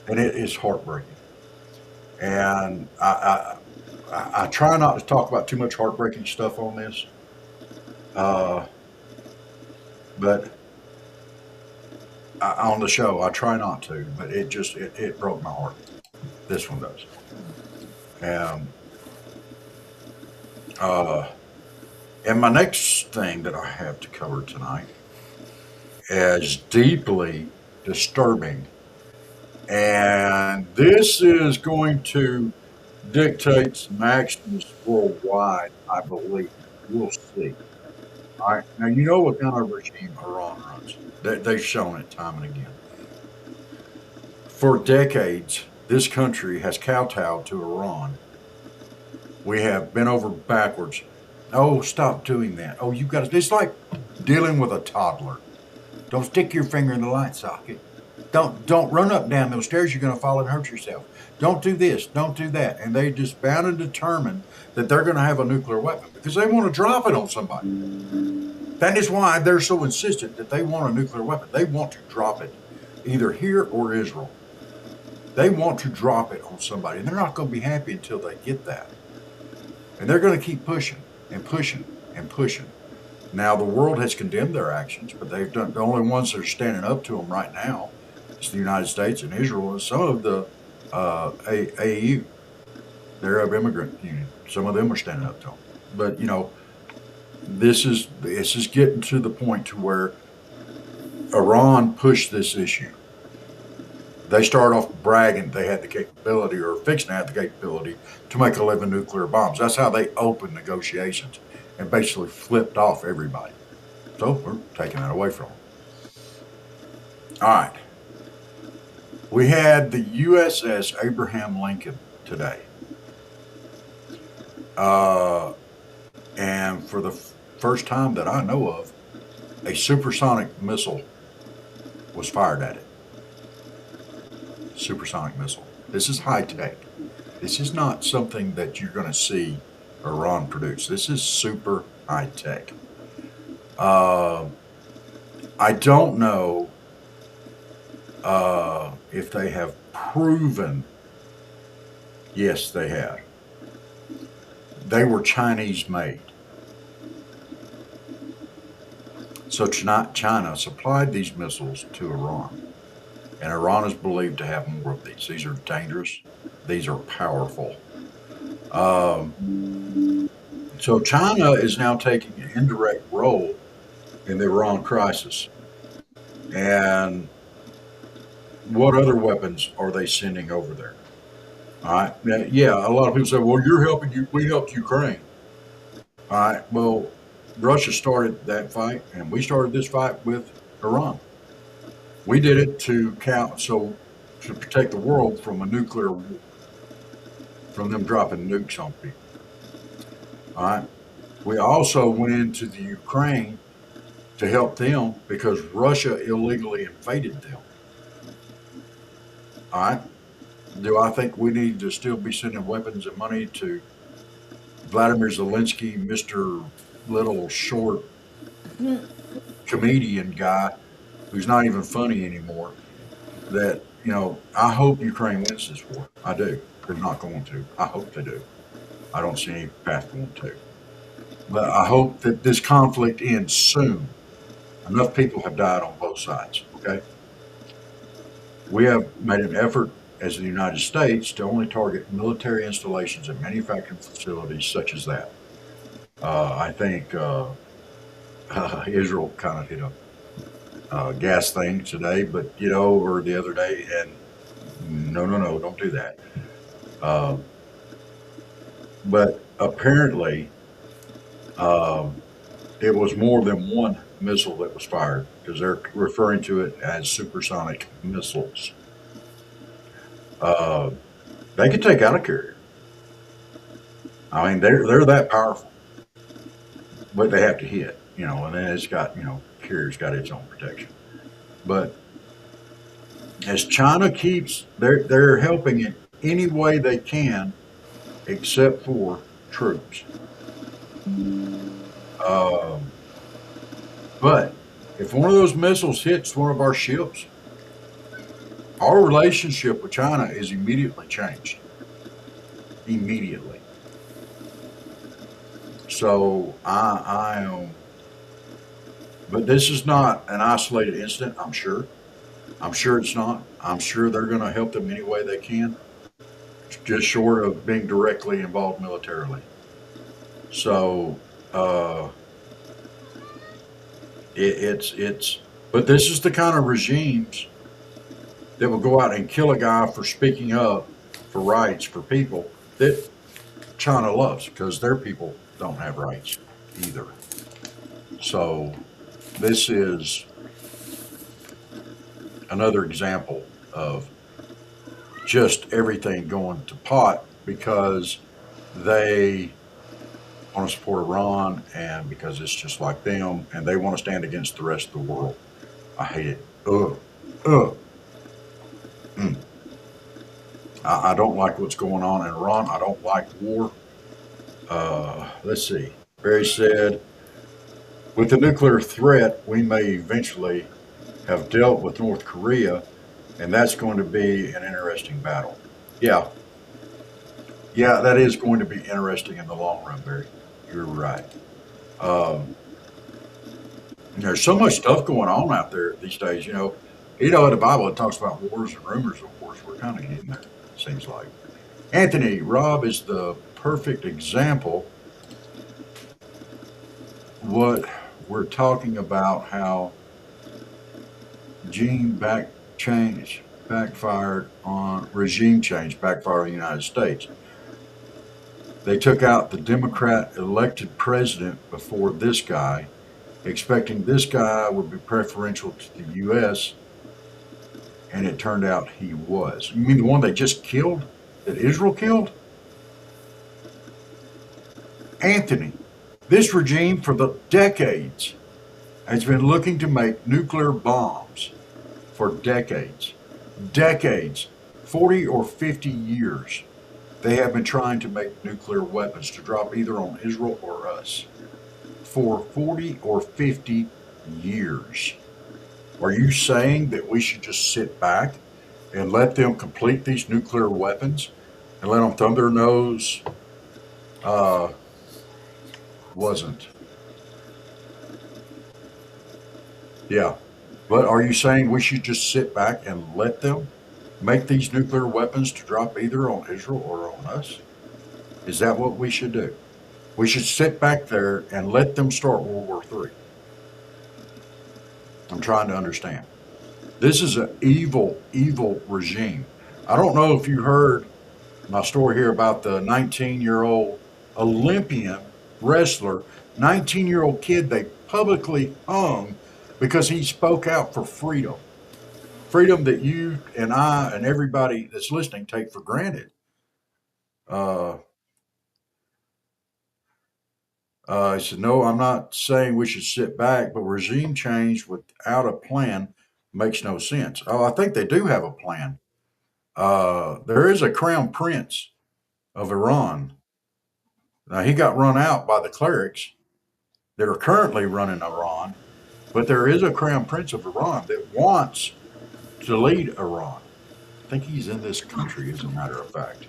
and it is heartbreaking. And I try not to talk about too much heartbreaking stuff on this, but on the show I try not to. But it broke my heart. This one does. And my next thing that I have to cover tonight is deeply disturbing. And this is going to dictate some actions worldwide, I believe. We'll see. All right. Now, you know what kind of regime Iran runs. They've shown it time and again. For decades, this country has kowtowed to Iran. We have bent over backwards. Oh, stop doing that. Oh, you've got to. It's like dealing with a toddler. Don't stick your finger in the light socket. Don't run up and down those stairs. You're going to fall and hurt yourself. Don't do this. Don't do that. And they just bound and determined that they're going to have a nuclear weapon because they want to drop it on somebody. That is why they're so insistent that they want a nuclear weapon. They want to drop it either here or Israel. They want to drop it on somebody. And they're not going to be happy until they get that. And they're going to keep pushing and pushing and pushing. Now, the world has condemned their actions, but they've done, the only ones that are standing up to them right now is the United States and Israel and some of the AU, the Arab Immigrant Union. Some of them are standing up to them. But, you know, this is getting to the point to where Iran pushed this issue. They start off bragging they had the capability or fixing to have the capability to make 11 nuclear bombs. That's how they opened negotiations and basically flipped off everybody. So we're taking that away from them. All right. We had the USS Abraham Lincoln today. And for the first time that I know of, a supersonic missile was fired at it. Supersonic missile. This is high tech. This is not something that you're going to see Iran produce. This is super high tech. I don't know if they have proven. Yes, they have. They were Chinese made. So China supplied these missiles to Iran. And Iran is believed to have more of these. These are dangerous. These are powerful. So China is now taking an indirect role in the Iran crisis. And what other weapons are they sending over there? All right. Now, yeah, a lot of people say, well, you're helping you. We helped Ukraine. All right. Well, Russia started that fight, and we started this fight with Iran. We did it to protect the world from a nuclear war, from them dropping nukes on people. All right. We also went into the Ukraine to help them because Russia illegally invaded them. All right. Do I think we need to still be sending weapons and money to Vladimir Zelensky, Mr. Little Short comedian guy who's not even funny anymore? That, I hope Ukraine wins this war. I do. They're not going to. I hope they do. I don't see any path for them to. But I hope that this conflict ends soon. Enough people have died on both sides, okay? We have made an effort as the United States to only target military installations and manufacturing facilities such as that. I think Israel kind of hit a gas thing today, but or the other day, and no, don't do that. But apparently, it was more than one missile that was fired because they're referring to it as supersonic missiles. They could take out a carrier. I mean, they're that powerful, but they have to hit, and then it's got, carrier's got its own protection. But as China they're helping in any way they can, except for troops. But if one of those missiles hits one of our ships, our relationship with China is immediately changed. Immediately. So I am, but this is not an isolated incident, I'm sure. I'm sure it's not. I'm sure they're going to help them any way they can, just short of being directly involved militarily. So, but this is the kind of regimes that will go out and kill a guy for speaking up for rights for people that China loves because their people don't have rights either. So this is another example of just everything going to pot because they want to support Iran and because it's just like them and they want to stand against the rest of the world. I hate it. I don't like what's going on in Iran. I don't like war. Let's see. Barry said, with the nuclear threat, we may eventually have dealt with North Korea, and that's going to be an interesting battle. Yeah, that is going to be interesting in the long run, Barry. You're right. There's so much stuff going on out there these days. In the Bible it talks about wars and rumors of wars. We're kind of getting there, it seems like. Anthony, Rob is the perfect example. What we're talking about, how regime change backfired on the United States. They took out the Democrat elected president before this guy, expecting this guy would be preferential to the U.S., and it turned out he was. You mean the one they just killed, that Israel killed? Anthony, this regime for the decades has been looking to make nuclear bombs for decades. 40 or 50 years. They have been trying to make nuclear weapons to drop either on Israel or us for 40 or 50 years. Are you saying that we should just sit back and let them complete these nuclear weapons and let them thumb their nose? Wasn't. Yeah. But are you saying we should just sit back and let them make these nuclear weapons to drop either on Israel or on us? Is that what we should do? We should sit back there and let them start World War III. I'm trying to understand. This is an evil, evil regime. I don't know if you heard my story here about the 19-year-old Olympian wrestler, 19-year-old kid they publicly hung because he spoke out for freedom. Freedom that you and I and everybody that's listening take for granted. Uh, he said, "No, I'm not saying we should sit back, but regime change without a plan makes no sense." Oh, I think they do have a plan. There is a crown prince of Iran. Now, he got run out by the clerics that are currently running Iran, but there is a crown prince of Iran that wants to lead Iran. I think he's in this country, as a matter of fact.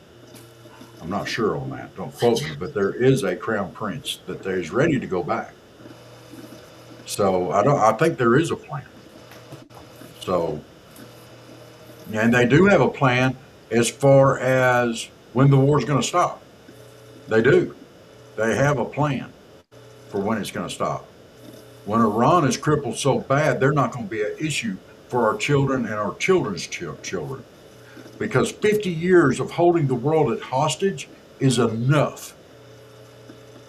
I'm not sure on that. Don't quote me, but there is a crown prince that is ready to go back. So I think there is a plan. So, and they do have a plan as far as when the war is going to stop. They do. They have a plan for when it's going to stop. When Iran is crippled so bad, they're not going to be an issue for our children and our children's children. Because 50 years of holding the world at hostage is enough.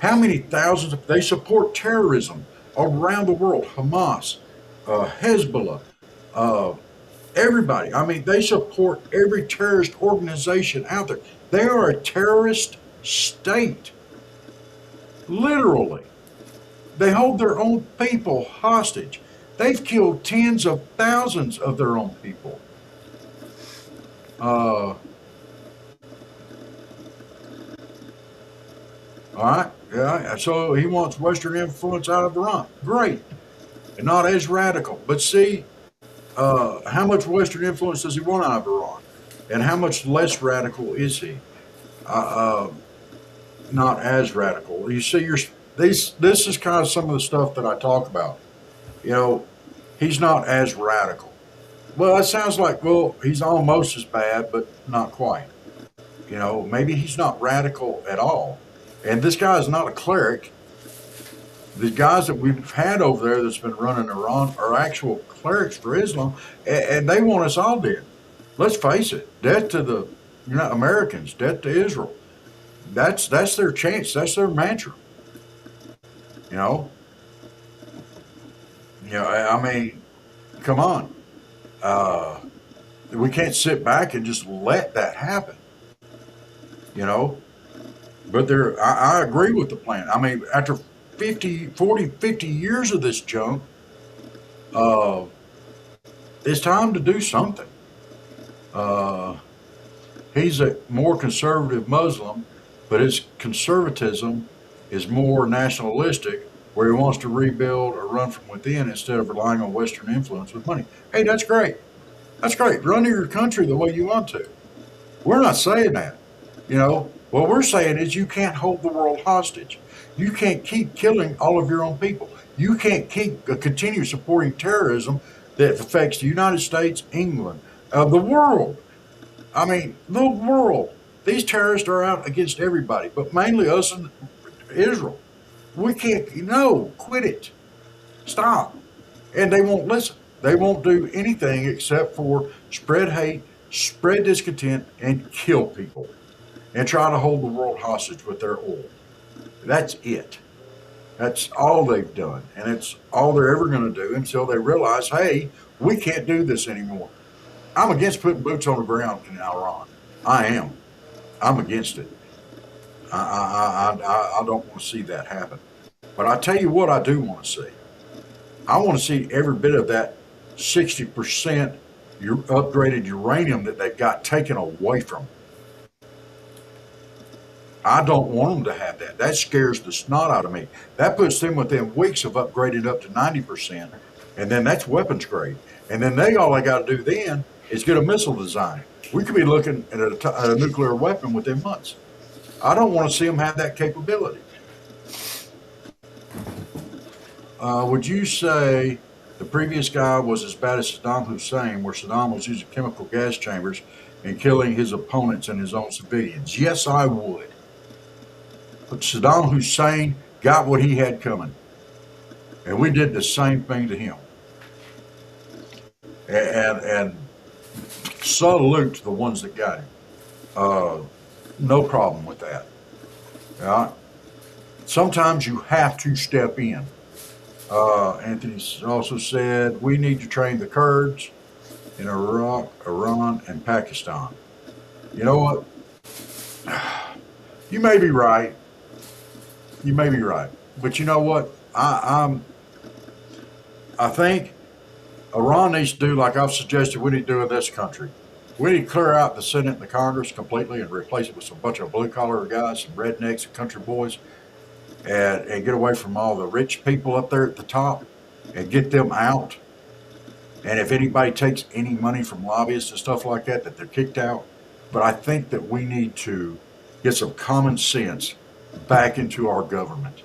How many thousands they support terrorism around the world? Hamas, Hezbollah, everybody. I mean, they support every terrorist organization out there. They are a terrorist state. Literally. They hold their own people hostage. They've killed tens of thousands of their own people. All right, yeah. So he wants Western influence out of Iran. Great, and not as radical. But see, how much Western influence does he want out of Iran, and how much less radical is he? Not as radical. You see, this is kind of some of the stuff that I talk about. You know, he's not as radical. Well, it sounds like, well, he's almost as bad, but not quite. You know, maybe he's not radical at all. And this guy is not a cleric. The guys that we've had over there that's been running Iran are actual clerics for Islam, and they want us all dead. Let's face it, death to the Americans, death to Israel. That's their chance. That's their mantra. You know? I mean, come on. We can't sit back and just let that happen, you know. But I agree with the plan. I mean, after 50 years of this junk, it's time to do something. He's a more conservative Muslim, but his conservatism is more nationalistic, where he wants to rebuild or run from within instead of relying on Western influence with money. Hey, that's great. That's great. Run your country the way you want to. We're not saying that. You know, what we're saying is you can't hold the world hostage. You can't keep killing all of your own people. You can't continue supporting terrorism that affects the United States, England, the world. I mean, the world. These terrorists are out against everybody, but mainly us and Israel. We can't, quit it. Stop. And they won't listen. They won't do anything except for spread hate, spread discontent, and kill people. And try to hold the world hostage with their oil. That's it. That's all they've done. And it's all they're ever going to do until they realize, hey, we can't do this anymore. I'm against putting boots on the ground in Iran. I am. I'm against it. I don't want to see that happen. But I tell you what I do want to see. I want to see every bit of that 60% upgraded uranium that they've got taken away from them. I don't want them to have that. That scares the snot out of me. That puts them within weeks of upgrading up to 90%, and then that's weapons grade. And then all they got to do then is get a missile design. We could be looking at a nuclear weapon within months. I don't want to see them have that capability. Would you say the previous guy was as bad as Saddam Hussein, where Saddam was using chemical gas chambers and killing his opponents and his own civilians? Yes, I would. But Saddam Hussein got what he had coming. And we did the same thing to him. and salute to the ones that got him. No problem with that. Yeah. Sometimes you have to step in. Anthony also said we need to train the Kurds in Iraq, Iran, and Pakistan. You know what? You may be right. You may be right. But you know what? I think Iran needs to do like I've suggested we need to do in this country. We need to clear out the Senate and the Congress completely and replace it with some bunch of blue collar guys, some rednecks and country boys, and get away from all the rich people up there at the top and get them out. And if anybody takes any money from lobbyists and stuff like that, that they're kicked out. But I think that we need to get some common sense back into our government.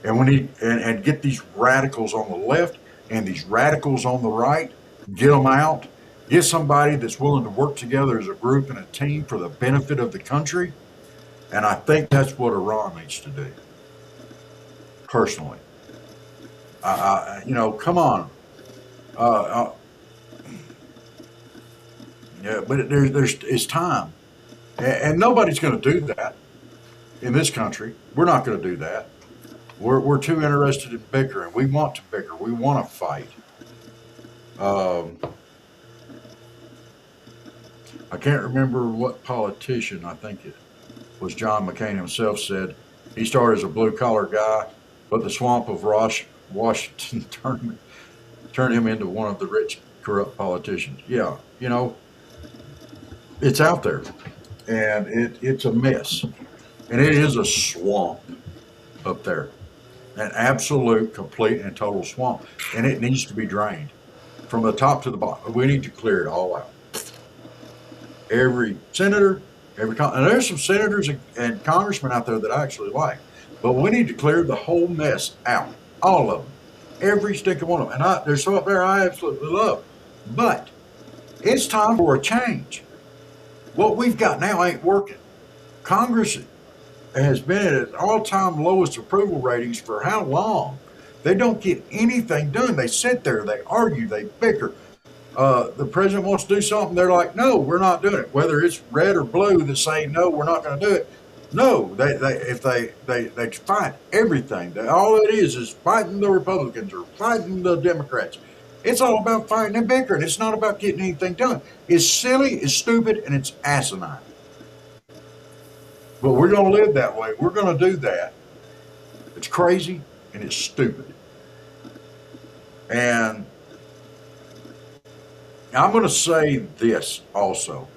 And we need and get these radicals on the left and these radicals on the right, get them out, get somebody that's willing to work together as a group and a team for the benefit of the country. And I think that's what Iran needs to do. Personally, come on. Yeah, but it's time, and nobody's going to do that in this country. We're not going to do that. We're too interested in bickering. We want to bicker. We want to fight. I can't remember what politician. I think it was John McCain himself said he started as a blue collar guy, but the swamp of Washington turned him into one of the rich, corrupt politicians. Yeah, it's out there, and it's a mess, and it is a swamp up there, an absolute, complete, and total swamp, and it needs to be drained from the top to the bottom. We need to clear it all out. Every senator, and there's some senators and congressmen out there that I actually like, but we need to clear the whole mess out, all of them, every stinking one of them. And there's some up there I absolutely love, but it's time for a change. What we've got now ain't working. Congress has been at its all-time lowest approval ratings for how long? They don't get anything done. They sit there, they argue, they bicker. The president wants to do something. They're like, no, we're not doing it. Whether it's red or blue that say, no, we're not going to do it. No, they fight everything. All it is fighting the Republicans or fighting the Democrats. It's all about fighting and bickering. It's not about getting anything done. It's silly, it's stupid, and it's asinine. But we're going to live that way. We're going to do that. It's crazy and it's stupid. And I'm going to say this also.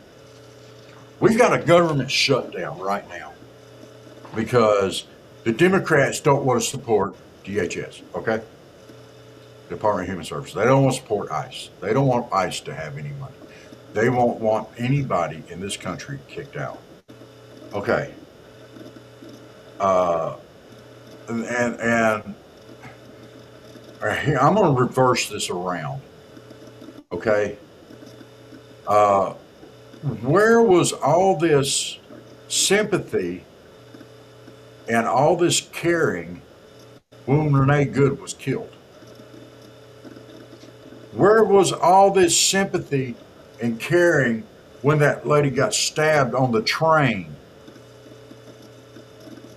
We've got a government shutdown right now because the Democrats don't want to support DHS, okay? Department of Human Services. They don't want to support ICE. They don't want ICE to have any money. They won't want anybody in this country kicked out. Okay. And I'm going to reverse this around. Okay. Where was all this sympathy and all this caring when Renee Good was killed? Where was all this sympathy and caring when that lady got stabbed on the train?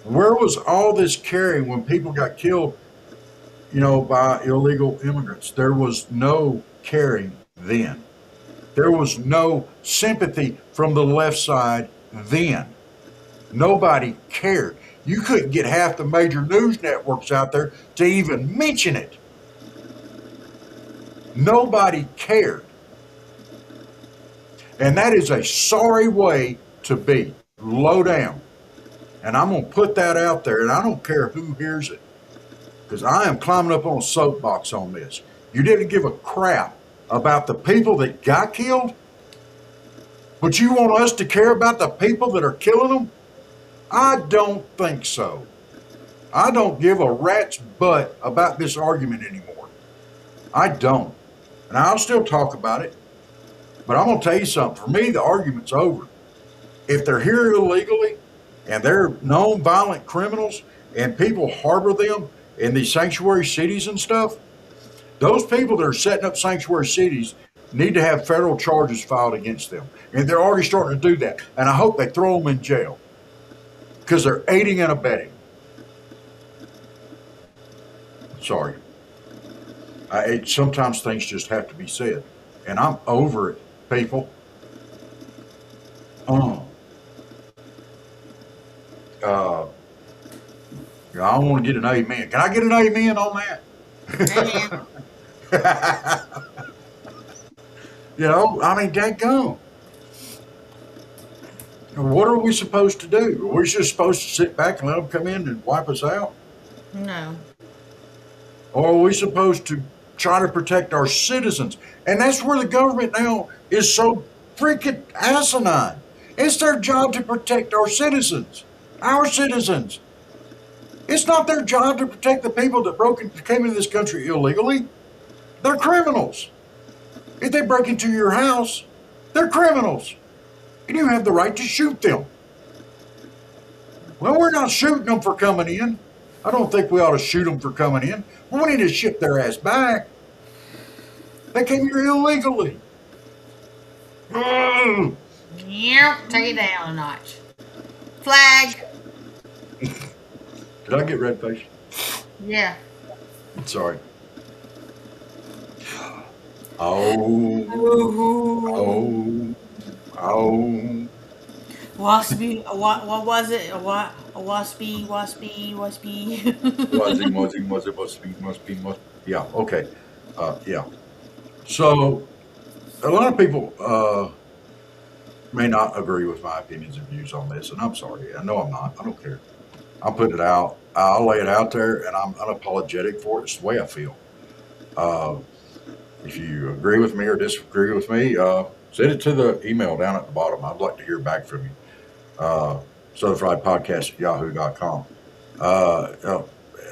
Where was all this caring when people got killed, by illegal immigrants? There was no caring then. There was no sympathy from the left side then. Nobody cared. You couldn't get half the major news networks out there to even mention it. Nobody cared. And that is a sorry way to be. Low down. And I'm going to put that out there, and I don't care who hears it, because I am climbing up on a soapbox on this. You didn't give a crap about the people that got killed, but you want us to care about the people that are killing them? I don't think so. I don't give a rat's butt about this argument anymore. I don't. And I'll still talk about it, but I'm going to tell you something. For me, the argument's over. If they're here illegally and they're known violent criminals and people harbor them in these sanctuary cities and stuff, those people that are setting up sanctuary cities need to have federal charges filed against them. And they're already starting to do that. And I hope they throw them in jail because they're aiding and abetting. Sorry. Sometimes things just have to be said. And I'm over it, people. I don't want to get an amen. Can I get an amen on that? Amen. You know, I mean, dadgum. What are we supposed to do? Are we just supposed to sit back and let them come in and wipe us out? No. Or are we supposed to try to protect our citizens? And that's where the government now is so freaking asinine. It's their job to protect our citizens. Our citizens. It's not their job to protect the people that came into this country illegally. They're criminals. If they break into your house, they're criminals. And you have the right to shoot them. Well, we're not shooting them for coming in. I don't think we ought to shoot them for coming in. We need to ship their ass back. They came here illegally. Yep, take it down a notch. Flag. Did I get red face? Yeah. Sorry. Oh. Waspy, what was it? A waspy. Must be. Yeah, okay. Yeah. So, a lot of people may not agree with my opinions and views on this, and I'm sorry. I know I'm not. I don't care. I'll put it out. I'll lay it out there, and I'm unapologetic for it. It's the way I feel. If you agree with me or disagree with me, send it to the email down at the bottom. I'd like to hear back from you. SouthernFriedPodcast@yahoo.com. A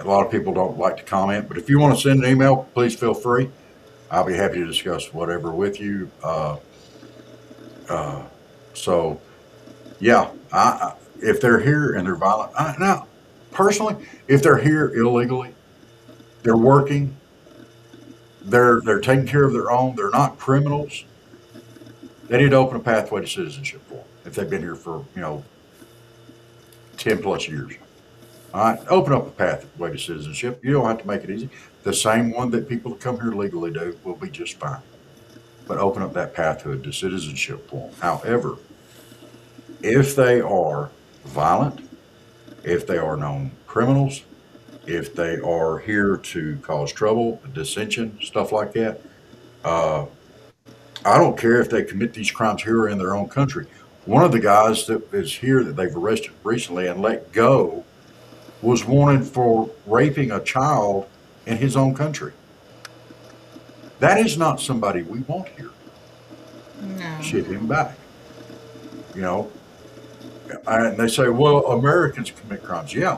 lot of people don't like to comment, but if you want to send an email, please feel free. I'll be happy to discuss whatever with you. So, yeah, if they're here and they're violent, now, personally, if they're here illegally, they're working, they're taking care of their own, they're not criminals, they need to open a pathway to citizenship for them if they've been here for, 10 plus years. All right, open up a pathway to citizenship. You don't have to make it easy. The same one that people that come here legally do will be just fine. But open up that pathway to citizenship for them. However, if they are violent, if they are known criminals, if they are here to cause trouble, dissension, stuff like that, I don't care if they commit these crimes here or in their own country. One of the guys that is here that they've arrested recently and let go was wanted for raping a child in his own country. That is not somebody we want here. No. Ship him back. And they say, well, Americans commit crimes. Yeah.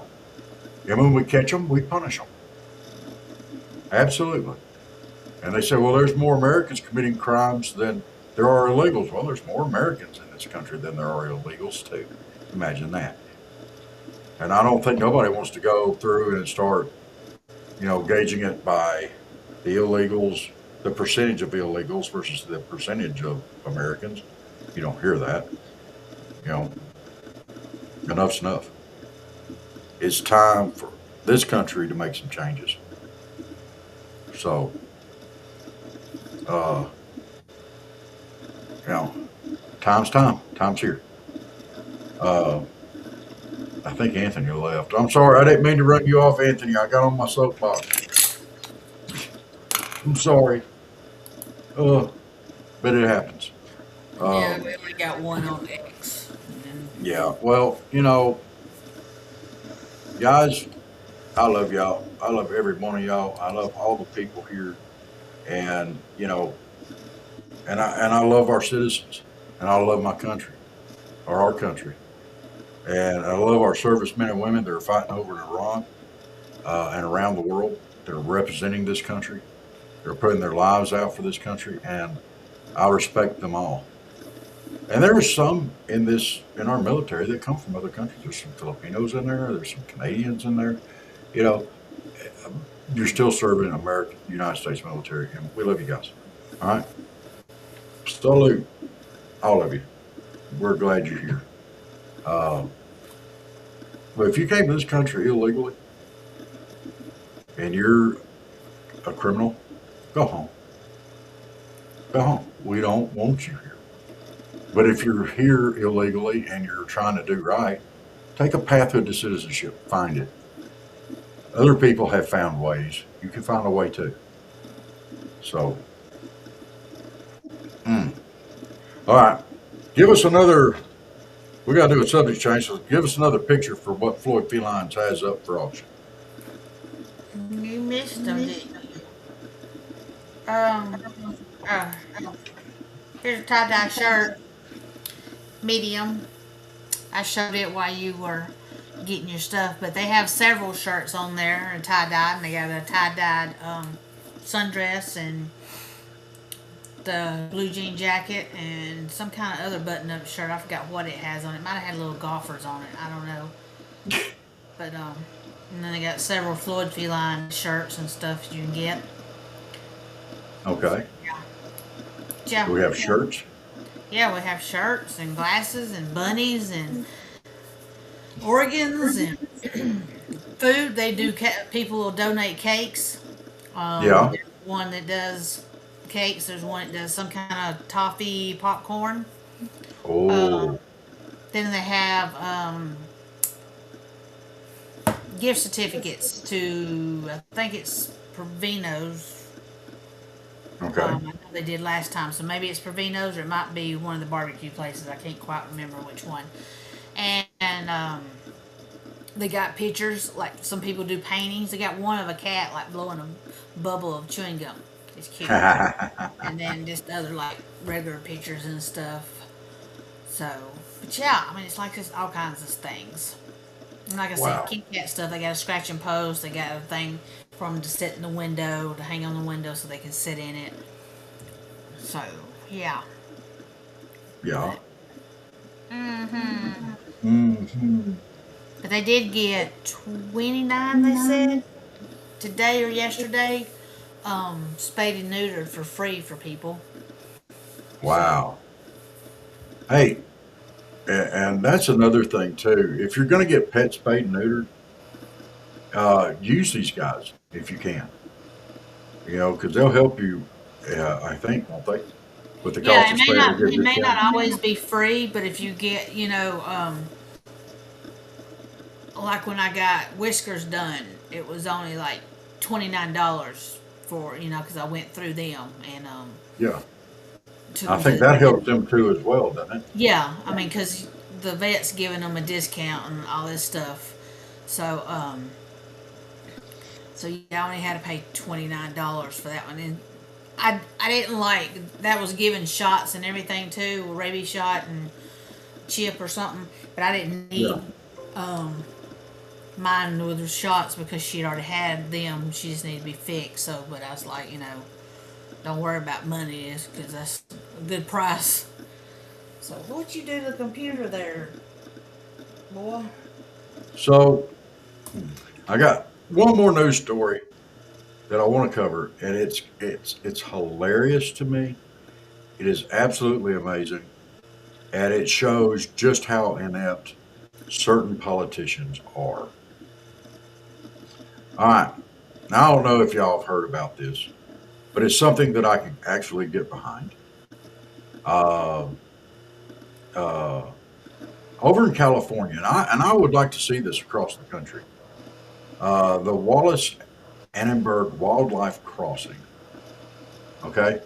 And when we catch them, we punish them. Absolutely. And they say, well, there's more Americans committing crimes than there are illegals. Well, there's more Americans in this country than there are illegals, too. Imagine that. And I don't think nobody wants to go through and start, gauging it by the illegals, the percentage of illegals versus the percentage of Americans. You don't hear that. Enough's enough. It's time for this country to make some changes. So, time's time. Time's here. I think Anthony left. I'm sorry, I didn't mean to run you off, Anthony. I got on my soapbox. I'm sorry. But it happens. Yeah, we only got one on X. Yeah, well, guys, I love y'all. I love every one of y'all. I love all the people here. And, and I love our citizens. And I love my country, or our country. And I love our servicemen and women that are fighting over in Iran and around the world. They're representing this country. They're putting their lives out for this country, and I respect them all. And there are some in our military that come from other countries. There's some Filipinos in there. There's some Canadians in there. You're still serving in American, United States military, and we love you guys. All right? salute all of you. We're glad you're here. But if you came to this country illegally and you're a criminal, go home. Go home. We don't want you here. But if you're here illegally and you're trying to do right, take a pathway to citizenship. Find it. Other people have found ways. You can find a way too. So, all right. Give us another. We got to do a subject change. So give us another picture for what Floyd Felines has up for auction. You missed them, didn't you? Oh, here's a tie-dye shirt, medium. I showed it while you were getting your stuff, but they have several shirts on there and tie-dye, and they got a tie-dyed sundress and the blue jean jacket and some kind of other button-up shirt. I forgot what it has on it. Might have had little golfers on it. I don't know. But and then they got several Floyd Feline shirts and stuff you can get. Okay. Yeah. Do we have shirts? Yeah, we have shirts and glasses and bunnies and organs and food. They do. People will donate cakes. Yeah. There's one that does cakes. There's one that does some kind of toffee popcorn. Oh. Then they have gift certificates to, I think it's Provino's. Okay. I know they did last time, so maybe it's Provino's or it might be one of the barbecue places. I can't quite remember which one. And they got pictures, like some people do paintings. They got one of a cat like blowing a bubble of chewing gum. It's cute. And then just other like regular pictures and stuff. So, but yeah, I mean, it's like just all kinds of things. And like I Wow. said, Kit Kat stuff, they got a scratch and post. They got a thing for them to sit in the window, to hang on the window so they can sit in it. So, yeah. Yeah. Mm-hmm. But they did get 29, they said, today or yesterday, spayed and neutered for free for people. Wow. Hey, and that's another thing too. If you're going to get pets spayed and neutered, use these guys if you can. You know, because they'll help you. I think, won't they? With the Yeah, cost of spaying, they'll give it you a may discount. not always be free, but if you get, like when I got whiskers done, it was only like $29 for, because I went through them and Yeah, took I them think to- that helps them too as well, doesn't it? Yeah, I mean, because the vet's giving them a discount and all this stuff. So, I only had to pay $29 for that one. And I didn't like, that was giving shots and everything too, a rabies shot and chip or something. But I didn't need mine with the shots because she'd already had them. She just needed to be fixed. So, but I was like, don't worry about money because that's a good price. So, what you do to the computer there, boy? So, I got one more news story that I want to cover, and it's hilarious to me. It is absolutely amazing, and it shows just how inept certain politicians are. All right, now I don't know if y'all have heard about this, but it's something that I can actually get behind. Over in California, and I would like to see this across the country. The Wallace Annenberg Wildlife Crossing. Okay,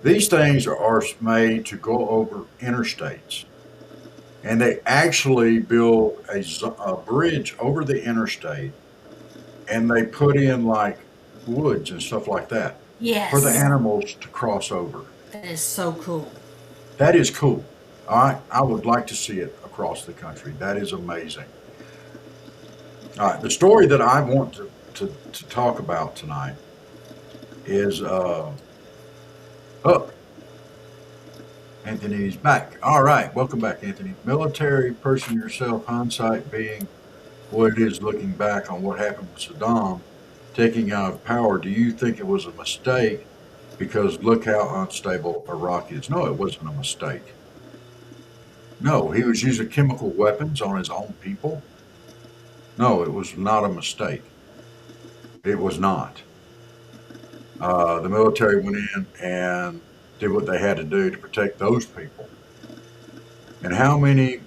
these things are made to go over interstates, and they actually build a bridge over the interstate, and they put in like woods and stuff like that Yes. for the animals to cross over. That is so cool. That is cool. All right, I would like to see it across the country. That is amazing. All right, the story that I want to talk about tonight is Anthony's back. All right, welcome back, Anthony. Military person yourself, hindsight being what it is looking back on what happened with Saddam taking out of power, do you think it was a mistake because look how unstable Iraq is. No, it wasn't a mistake. No, he was using chemical weapons on his own people. No, it was not a mistake. It was not. The military went in and did what they had to do to protect those people. And how many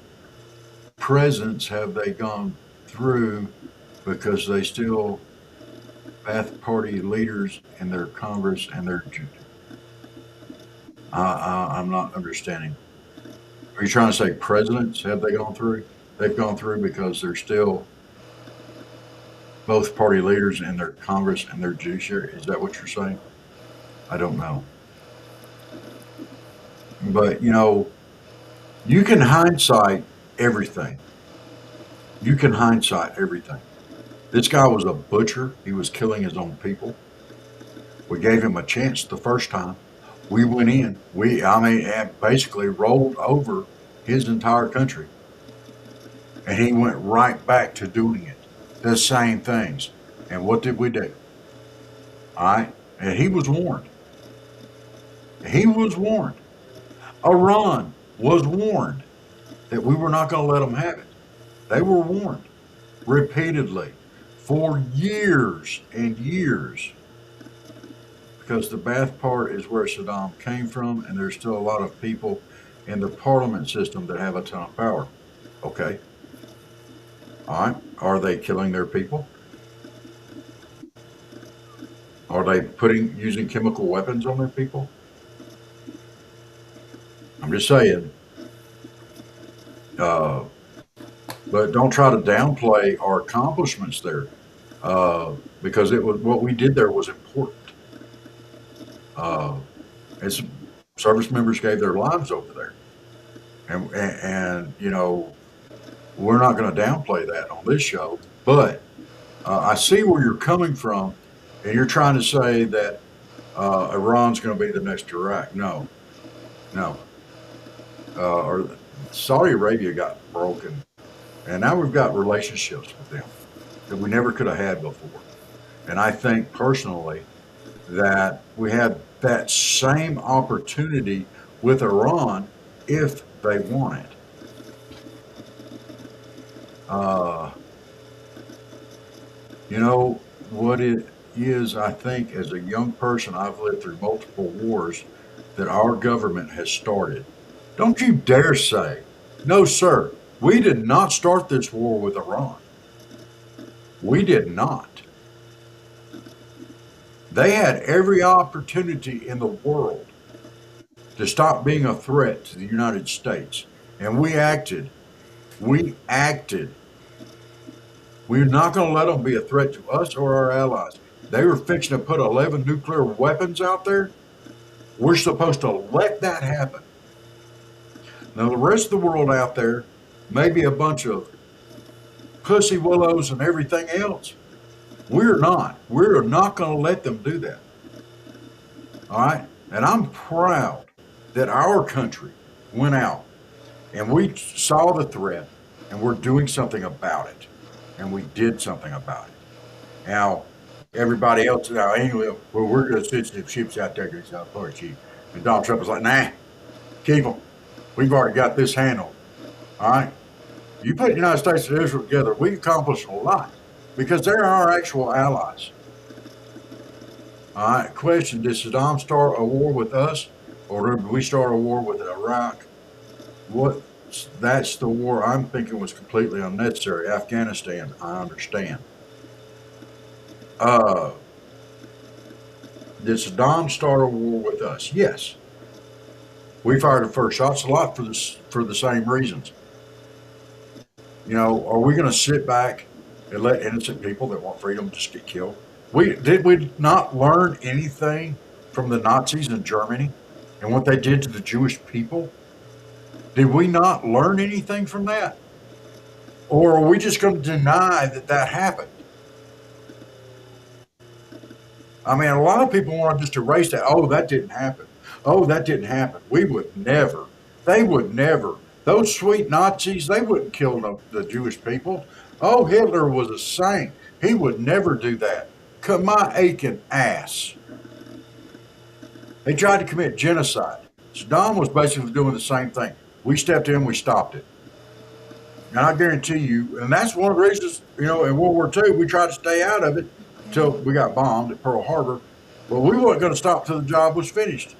presidents have they gone through because they still Ba'ath Party leaders in their Congress and their. I'm not understanding. Are you trying to say presidents have they gone through? They've gone through because they're still both party leaders in their Congress and their judiciary. Is that what you're saying? I don't know. But you can hindsight everything. You can hindsight everything. This guy was a butcher. He was killing his own people. We gave him a chance the first time. We went in. And basically rolled over his entire country. And he went right back to doing it. The same things. And what did we do? All right? And he was warned. He was warned. Iran was warned that we were not going to let them have it. They were warned repeatedly for years and years, because the Ba'ath part is where Saddam came from, and there's still a lot of people in the parliament system that have a ton of power. Okay. All right. Are they killing their people? Are they using chemical weapons on their people? I'm just saying. But don't try to downplay our accomplishments there, because what we did there was important. And some service members gave their lives over there, and we're not going to downplay that on this show. But I see where you're coming from, and you're trying to say that Iran's going to be the next Iraq. No. Or Saudi Arabia got broken, and now we've got relationships with them that we never could have had before. And I think personally that we had that same opportunity with Iran if they want it. What it is, I think, as a young person, I've lived through multiple wars that our government has started. Don't you dare say, no, sir, we did not start this war with Iran. We did not. They had every opportunity in the world to stop being a threat to the United States. And we acted. We acted. We're not going to let them be a threat to us or our allies. They were fixing to put 11 nuclear weapons out there. We're supposed to let that happen. Now, the rest of the world out there may be a bunch of pussy willows and everything else. We're not. We're not going to let them do that. All right? And I'm proud that our country went out and we saw the threat and we're doing something about it. And we did something about it. Now, everybody else, anyway, well, we're going to send some ships out there to South Florida, Chief. And Donald Trump was like, nah, keep them. We've already got this handled. All right? You put the United States and Israel together, we accomplished a lot because they're our actual allies. All right, question, did Saddam start a war with us or did we start a war with Iraq? That's the war I'm thinking was completely unnecessary. Afghanistan, I understand. Did Saddam start a war with us? Yes. We fired the first shots a lot for the same reasons. Are we going to sit back and let innocent people that want freedom just get killed? Did we not learn anything from the Nazis in Germany and what they did to the Jewish people? Did we not learn anything from that? Or are we just going to deny that happened? I mean, a lot of people want to just erase that. Oh, that didn't happen. Oh, that didn't happen. We would never. They would never. Those sweet Nazis, they wouldn't kill the Jewish people. Oh, Hitler was a saint. He would never do that. Cut my aching ass. They tried to commit genocide. Saddam was basically doing the same thing. We stepped in, we stopped it. And I guarantee you, and that's one of the reasons, in World War II, we tried to stay out of it until we got bombed at Pearl Harbor. But we weren't going to stop till the job was finished.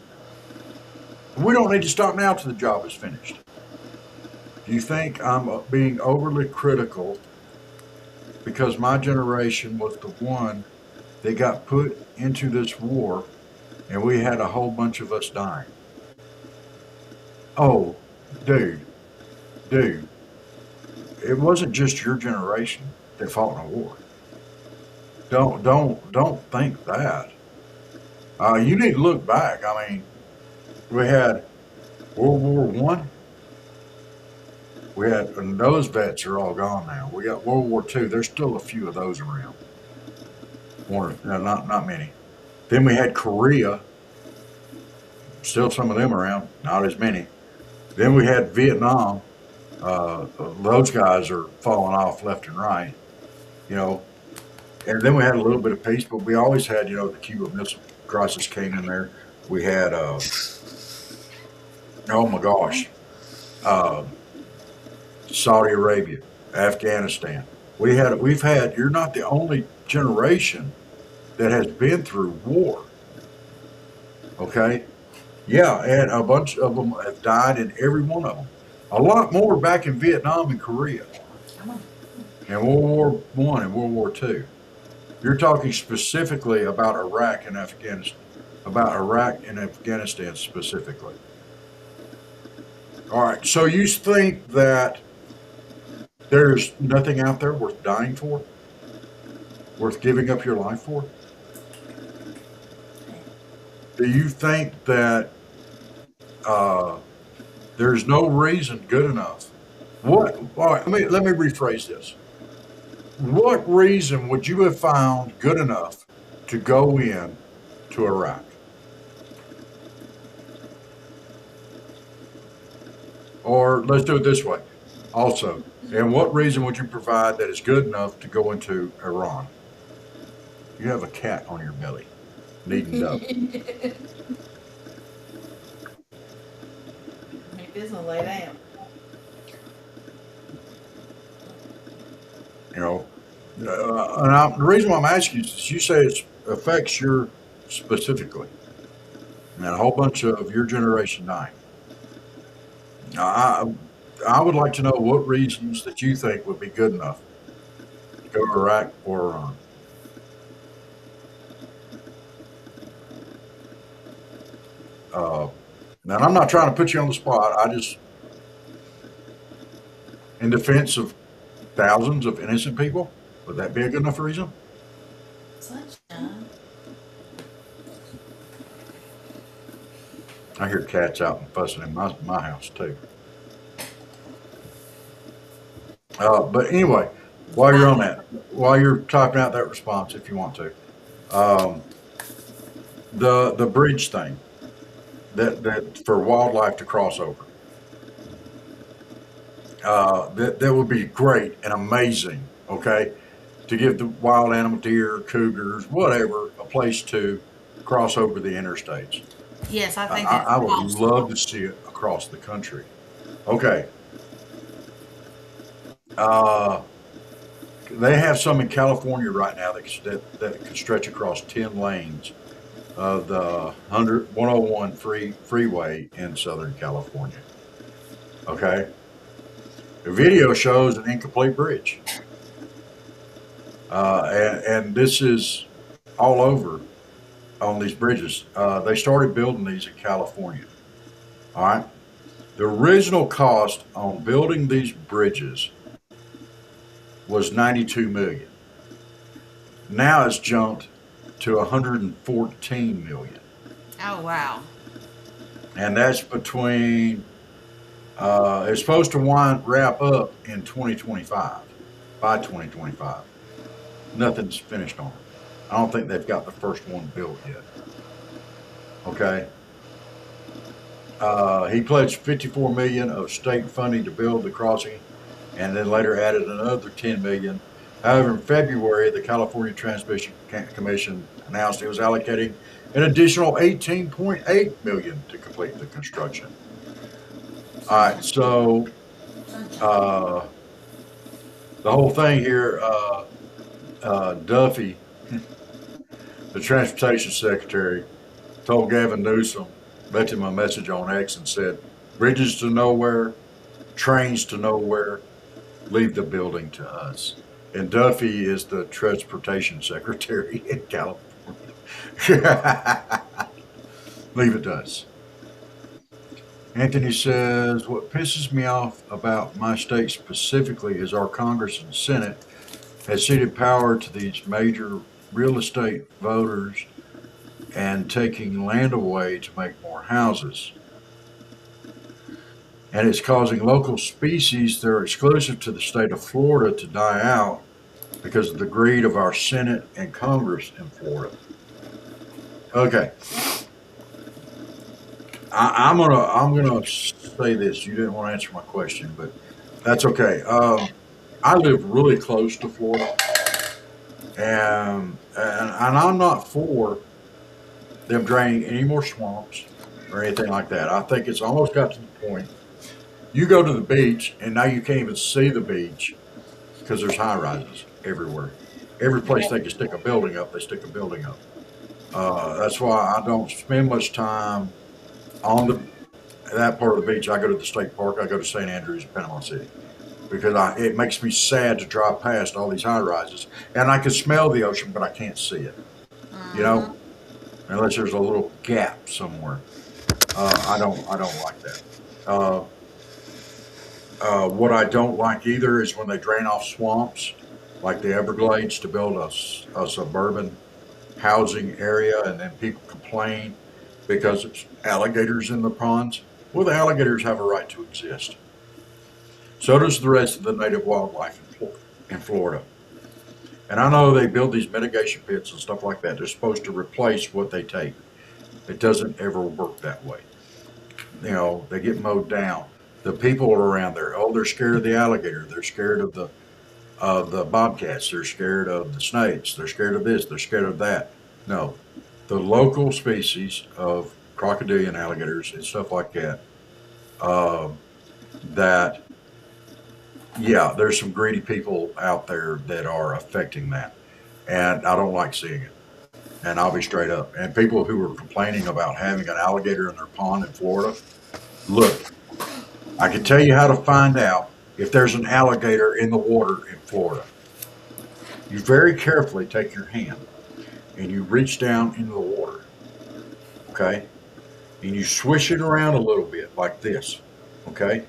We don't need to stop now till the job is finished. Do you think I'm being overly critical because my generation was the one that got put into this war and we had a whole bunch of us dying? Oh, dude, it wasn't just your generation that fought in a war. Don't think that. You need to look back. I mean, we had World War One. We had, and those vets are all gone now. We got World War II. There's still a few of those around. Not many. Then we had Korea. Still some of them around, not as many. Then we had Vietnam. Those guys are falling off left and right, And then we had a little bit of peace, but we always had, the Cuban Missile Crisis came in there. We had, oh my gosh, Saudi Arabia, Afghanistan. We've had. You're not the only generation that has been through war. Okay, yeah, and a bunch of them have died in every one of them. A lot more back in Vietnam and Korea, and World War One and World War II. You're talking specifically about Iraq and Afghanistan. About Iraq and Afghanistan specifically. All right, so you think that there's nothing out there worth dying for? Worth giving up your life for? Do you think that there's no reason good enough? All right, let me rephrase this. What reason would you have found good enough to go in to Iraq? Or let's do it this way. Also, and what reason would you provide that is good enough to go into Iran? You have a cat on your belly, needing dope. Maybe it's gonna lay down. And the reason why I'm asking you is you say it affects your specifically, and a whole bunch of your generation dying. Now, I would like to know what reasons that you think would be good enough to go to Iraq or Iran. Now, I'm not trying to put you on the spot. I just, in defense of thousands of innocent people, would that be a good enough reason? Sunshine. I hear cats out and fussing in my house too. But anyway, while you're on that, while you're typing out that response, if you want to, the bridge thing that for wildlife to cross over, that would be great and amazing. Okay, to give the wild animal, deer, cougars, whatever, a place to cross over the interstates. Yes, I think that's I would awesome. love to see it across the country. Okay. They have some in California right now that can stretch across 10 lanes of the 101 freeway in Southern California. Okay. The video shows an incomplete bridge. And this is all over on these bridges. They started building these in California. All right. The original cost on building these bridges was $92 million. Now it's jumped to $114 million. Oh wow. And that's between, it's supposed to wrap up in 2025, by 2025. Nothing's finished on it. I don't think they've got the first one built yet. Okay. He pledged $54 million of state funding to build the crossing, and then later added another $10 million However, in February, the California Transmission Commission announced it was allocating an additional 18.8 million to complete the construction. All right, so the whole thing here, Duffy, the transportation secretary, told Gavin Newsom, left him a message on X and said, "Bridges to nowhere, trains to nowhere, leave the building to us." And Duffy is the transportation secretary in California. Leave it to us. Anthony says, what pisses me off about my state specifically is our Congress and Senate has ceded power to these major real estate voters and taking land away to make more houses. And it's causing local species that are exclusive to the state of Florida to die out because of the greed of our Senate and Congress in Florida. Okay. I'm gonna say this. You didn't want to answer my question, but that's okay. I live really close to Florida, and I'm not for them draining any more swamps or anything like that. I think it's almost got to the point. You go to the beach, and now you can't even see the beach because there's high rises everywhere. Every place they can stick a building up, they stick a building up. That's why I don't spend much time on that part of the beach. I go to the state park. I go to St. Andrews, Panama City, because it makes me sad to drive past all these high rises, and I can smell the ocean, but I can't see it. You know, unless there's a little gap somewhere. I don't like that. What I don't like either is when they drain off swamps like the Everglades to build a suburban housing area, and then people complain because it's alligators in the ponds. Well, the alligators have a right to exist. So does the rest of the native wildlife in Florida. And I know they build these mitigation pits and stuff like that. They're supposed to replace what they take. It doesn't ever work that way. You know, they get mowed down. The people are around there. Oh, they're scared of the alligator. They're scared of the bobcats. They're scared of the snakes. They're scared of this. They're scared of that. No, the local species of crocodilian alligators and stuff like that. There's some greedy people out there that are affecting that, and I don't like seeing it. And I'll be straight up. And people who are complaining about having an alligator in their pond in Florida, look, I can tell you how to find out if there's an alligator in the water in Florida. You very carefully take your hand and you reach down into the water, okay? And you swish it around a little bit like this, okay?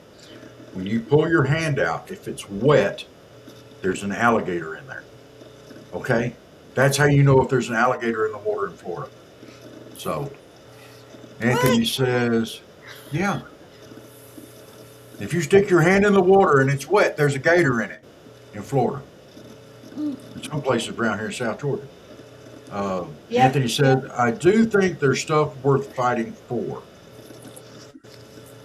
When you pull your hand out, if it's wet, there's an alligator in there, okay? That's how you know if there's an alligator in the water in Florida. So, Anthony says, yeah. If you stick your hand in the water and it's wet, there's a gator in it in Florida. In some places around here in South Georgia. Anthony said, I do think there's stuff worth fighting for.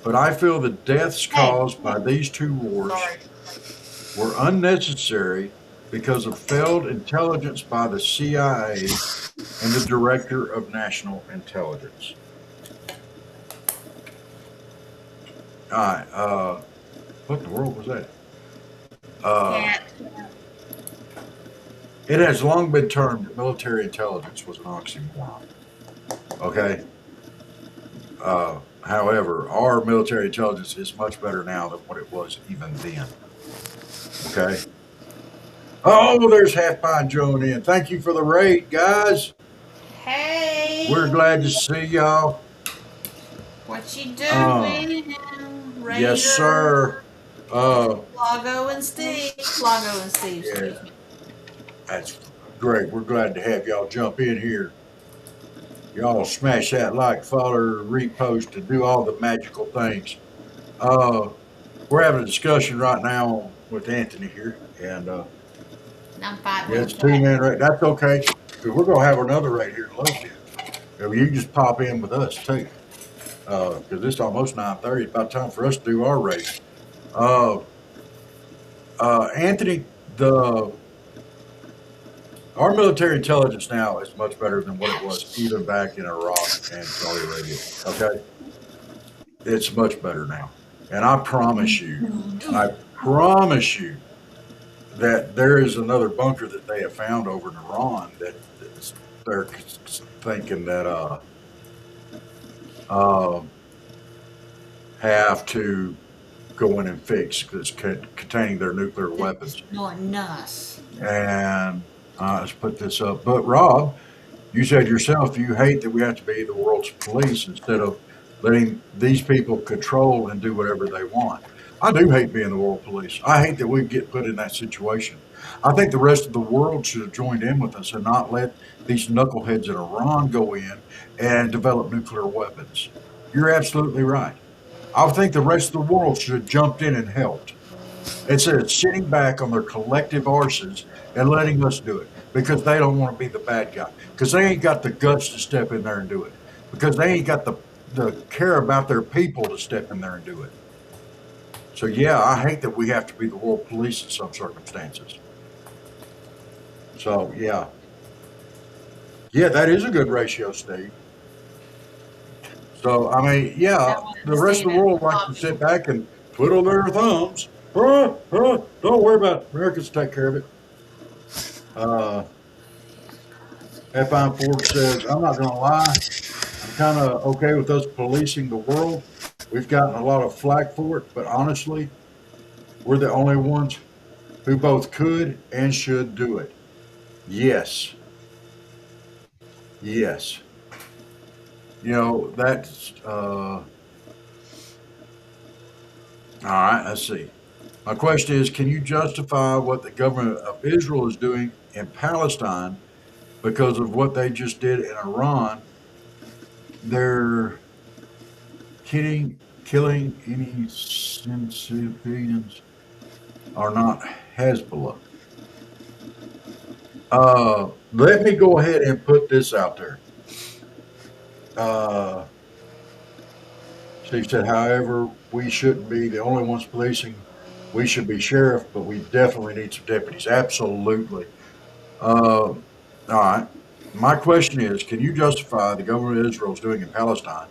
But I feel the deaths caused by these two wars were unnecessary because of failed intelligence by the CIA and the Director of National Intelligence. All right, what in the world was that? It has long been termed that military intelligence was an oxymoron. Okay? However, our military intelligence is much better now than what it was even then. Okay? Oh, there's Half Pine Joan in. Thank you for the raid, guys. Hey. We're glad to see y'all. What you doing? Raider, Yes, sir. Flago and Steve. Flago and Steve, excuse me. That's great. We're glad to have y'all jump in here. Y'all smash that like, follow, repost, and do all the magical things. We're having a discussion right now with Anthony here, and I'm fighting yeah, with it's 2 men right. That's okay. 'Cause we're gonna have another right here in a little bit. You can just pop in with us too, because it's almost 9:30. It's about time for us to do our race. Anthony, Our military intelligence now is much better than what it was even back in Iraq and Saudi Arabia. Okay, it's much better now, and I promise you that there is another bunker that they have found over in Iran that they're thinking that uh, have to go in and fix because containing their nuclear weapons. Not nuts. And let's put this up. But Rob, you said yourself you hate that we have to be the world's police instead of letting these people control and do whatever they want. I do hate being the world police. I hate that we get put in that situation. I think the rest of the world should have joined in with us and not let these knuckleheads in Iran go in and develop nuclear weapons. You're absolutely right. I think the rest of the world should have jumped in and helped instead of sitting back on their collective arses and letting us do it because they don't want to be the bad guy, because they ain't got the guts to step in there and do it, because they ain't got the care about their people to step in there and do it. So yeah, I hate that we have to be the world police in some circumstances. So yeah, that is a good ratio, Steve. So I mean, yeah, the rest of the world likes to sit back and twiddle their thumbs. Don't worry about it. Americans take care of it. F.I. Ford says, I'm not going to lie. I'm kind of okay with us policing the world. We've gotten a lot of flack for it, but honestly, we're the only ones who both could and should do it. Yes. Yes. You know, that's, all right, let's see. My question is, can you justify what the government of Israel is doing in Palestine because of what they just did in Iran? They're killing any civilians are not Hezbollah. Let me go ahead and put this out there. Steve said, however, we shouldn't be the only ones policing. We should be sheriff, but we definitely need some deputies. Absolutely. All right. My question is, can you justify the government of Israel is doing in Palestine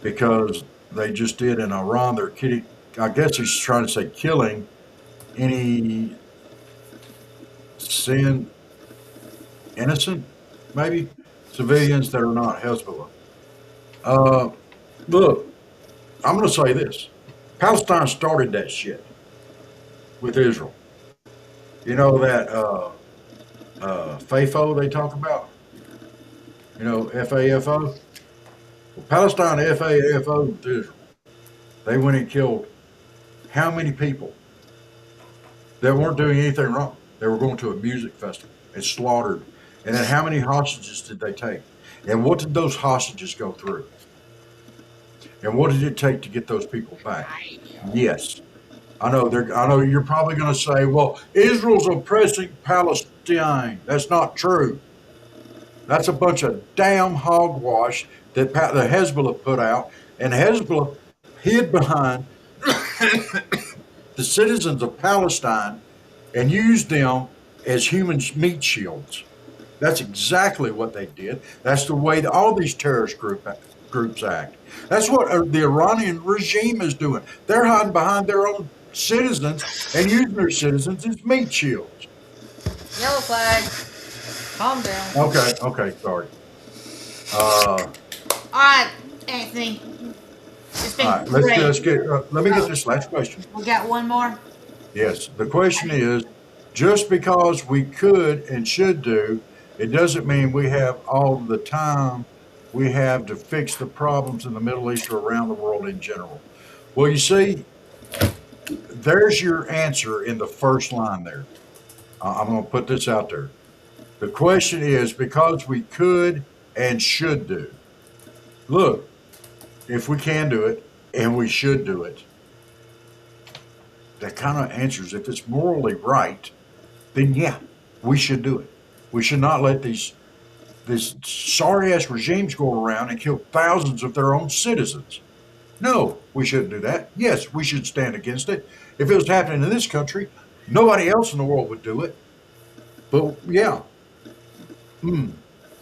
because they just did in Iran? They're kidding. I guess he's trying to say killing any innocent, maybe, civilians that are not Hezbollah. Look, I'm going to say this. Palestine started that shit with Israel. You know that FAFO they talk about? You know, FAFO? Well, Palestine FAFO with Israel. They went and killed how many people that weren't doing anything wrong? They were going to a music festival and slaughtered. And then how many hostages did they take? And what did those hostages go through? And what did it take to get those people back? Yes. I know you're probably going to say, well, Israel's oppressing Palestine. That's not true. That's a bunch of damn hogwash that the Hezbollah put out. And Hezbollah hid behind the citizens of Palestine and used them as human meat shields. That's exactly what they did. That's the way that all these terrorist groups act. That's what the Iranian regime is doing. They're hiding behind their own citizens and using their citizens as meat shields. Yellow flag. Calm down. Okay, sorry. All right, Anthony. It's been All right, great. let me get this last question. We got one more. Yes, the question is, just because we could and should do, it doesn't mean we have all the time we have to fix the problems in the Middle East or around the world in general. Well, you see, there's your answer in the first line there. I'm going to put this out there. The question is, because we could and should do. Look, if we can do it and we should do it, that kind of answers, if it's morally right, then yeah, we should do it. We should not let these sorry-ass regimes go around and kill thousands of their own citizens. No, we shouldn't do that. Yes, we should stand against it. If it was happening in this country, nobody else in the world would do it. But yeah,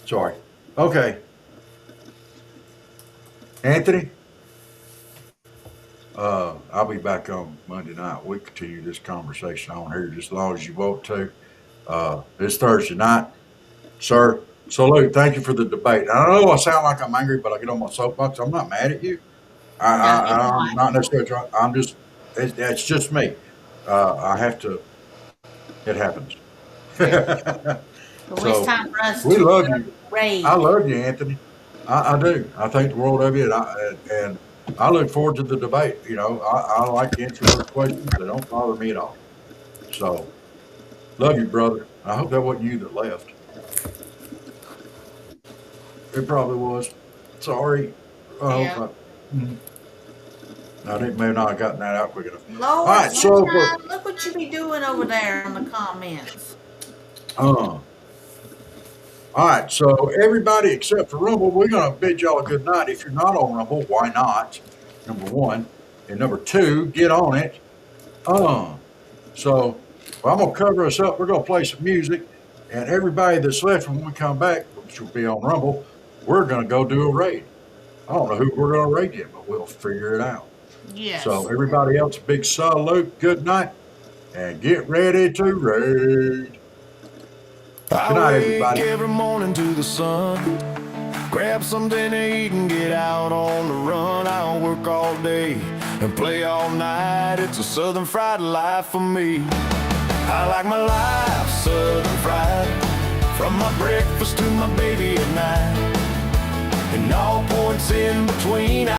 Sorry. Okay. Anthony? I'll be back on Monday night. We continue this conversation on here just as long as you want to. It's Thursday night. Sir, salute. Thank you for the debate. I know I sound like I'm angry, but I get on my soapbox. I'm not mad at you. I'm not necessarily trying. I'm just, it's just me. I have to, it happens. But So, it's time for us we to love you. raid. I love you, Anthony. I do. I think the world of you, and I look forward to the debate. You know, I like to answer those questions. They don't bother me at all. So, love you, brother. I hope that wasn't you that left. It probably was. Sorry. I hope I didn't, may not have gotten that out quick enough. Lord, All right, so Sunshine, look what you be doing over there in the comments. All right, so everybody except for Rumble, we're gonna bid y'all a good night. If you're not on Rumble, why not? Number one, and number two, get on it. So I'm gonna cover us up. We're gonna play some music, and everybody that's left when we come back, which will be on Rumble, we're gonna go do a raid. I don't know who we're gonna raid yet, but we'll figure it out. Yes. So everybody else, big salute, good night, and get ready to raid. I Good night, wake everybody. every morning to the sun, grab something to eat and get out on the run. I'll work all day and play all night. It's a Southern fried life for me. I like my life Southern fried, from my breakfast to my baby at night, and all points in between.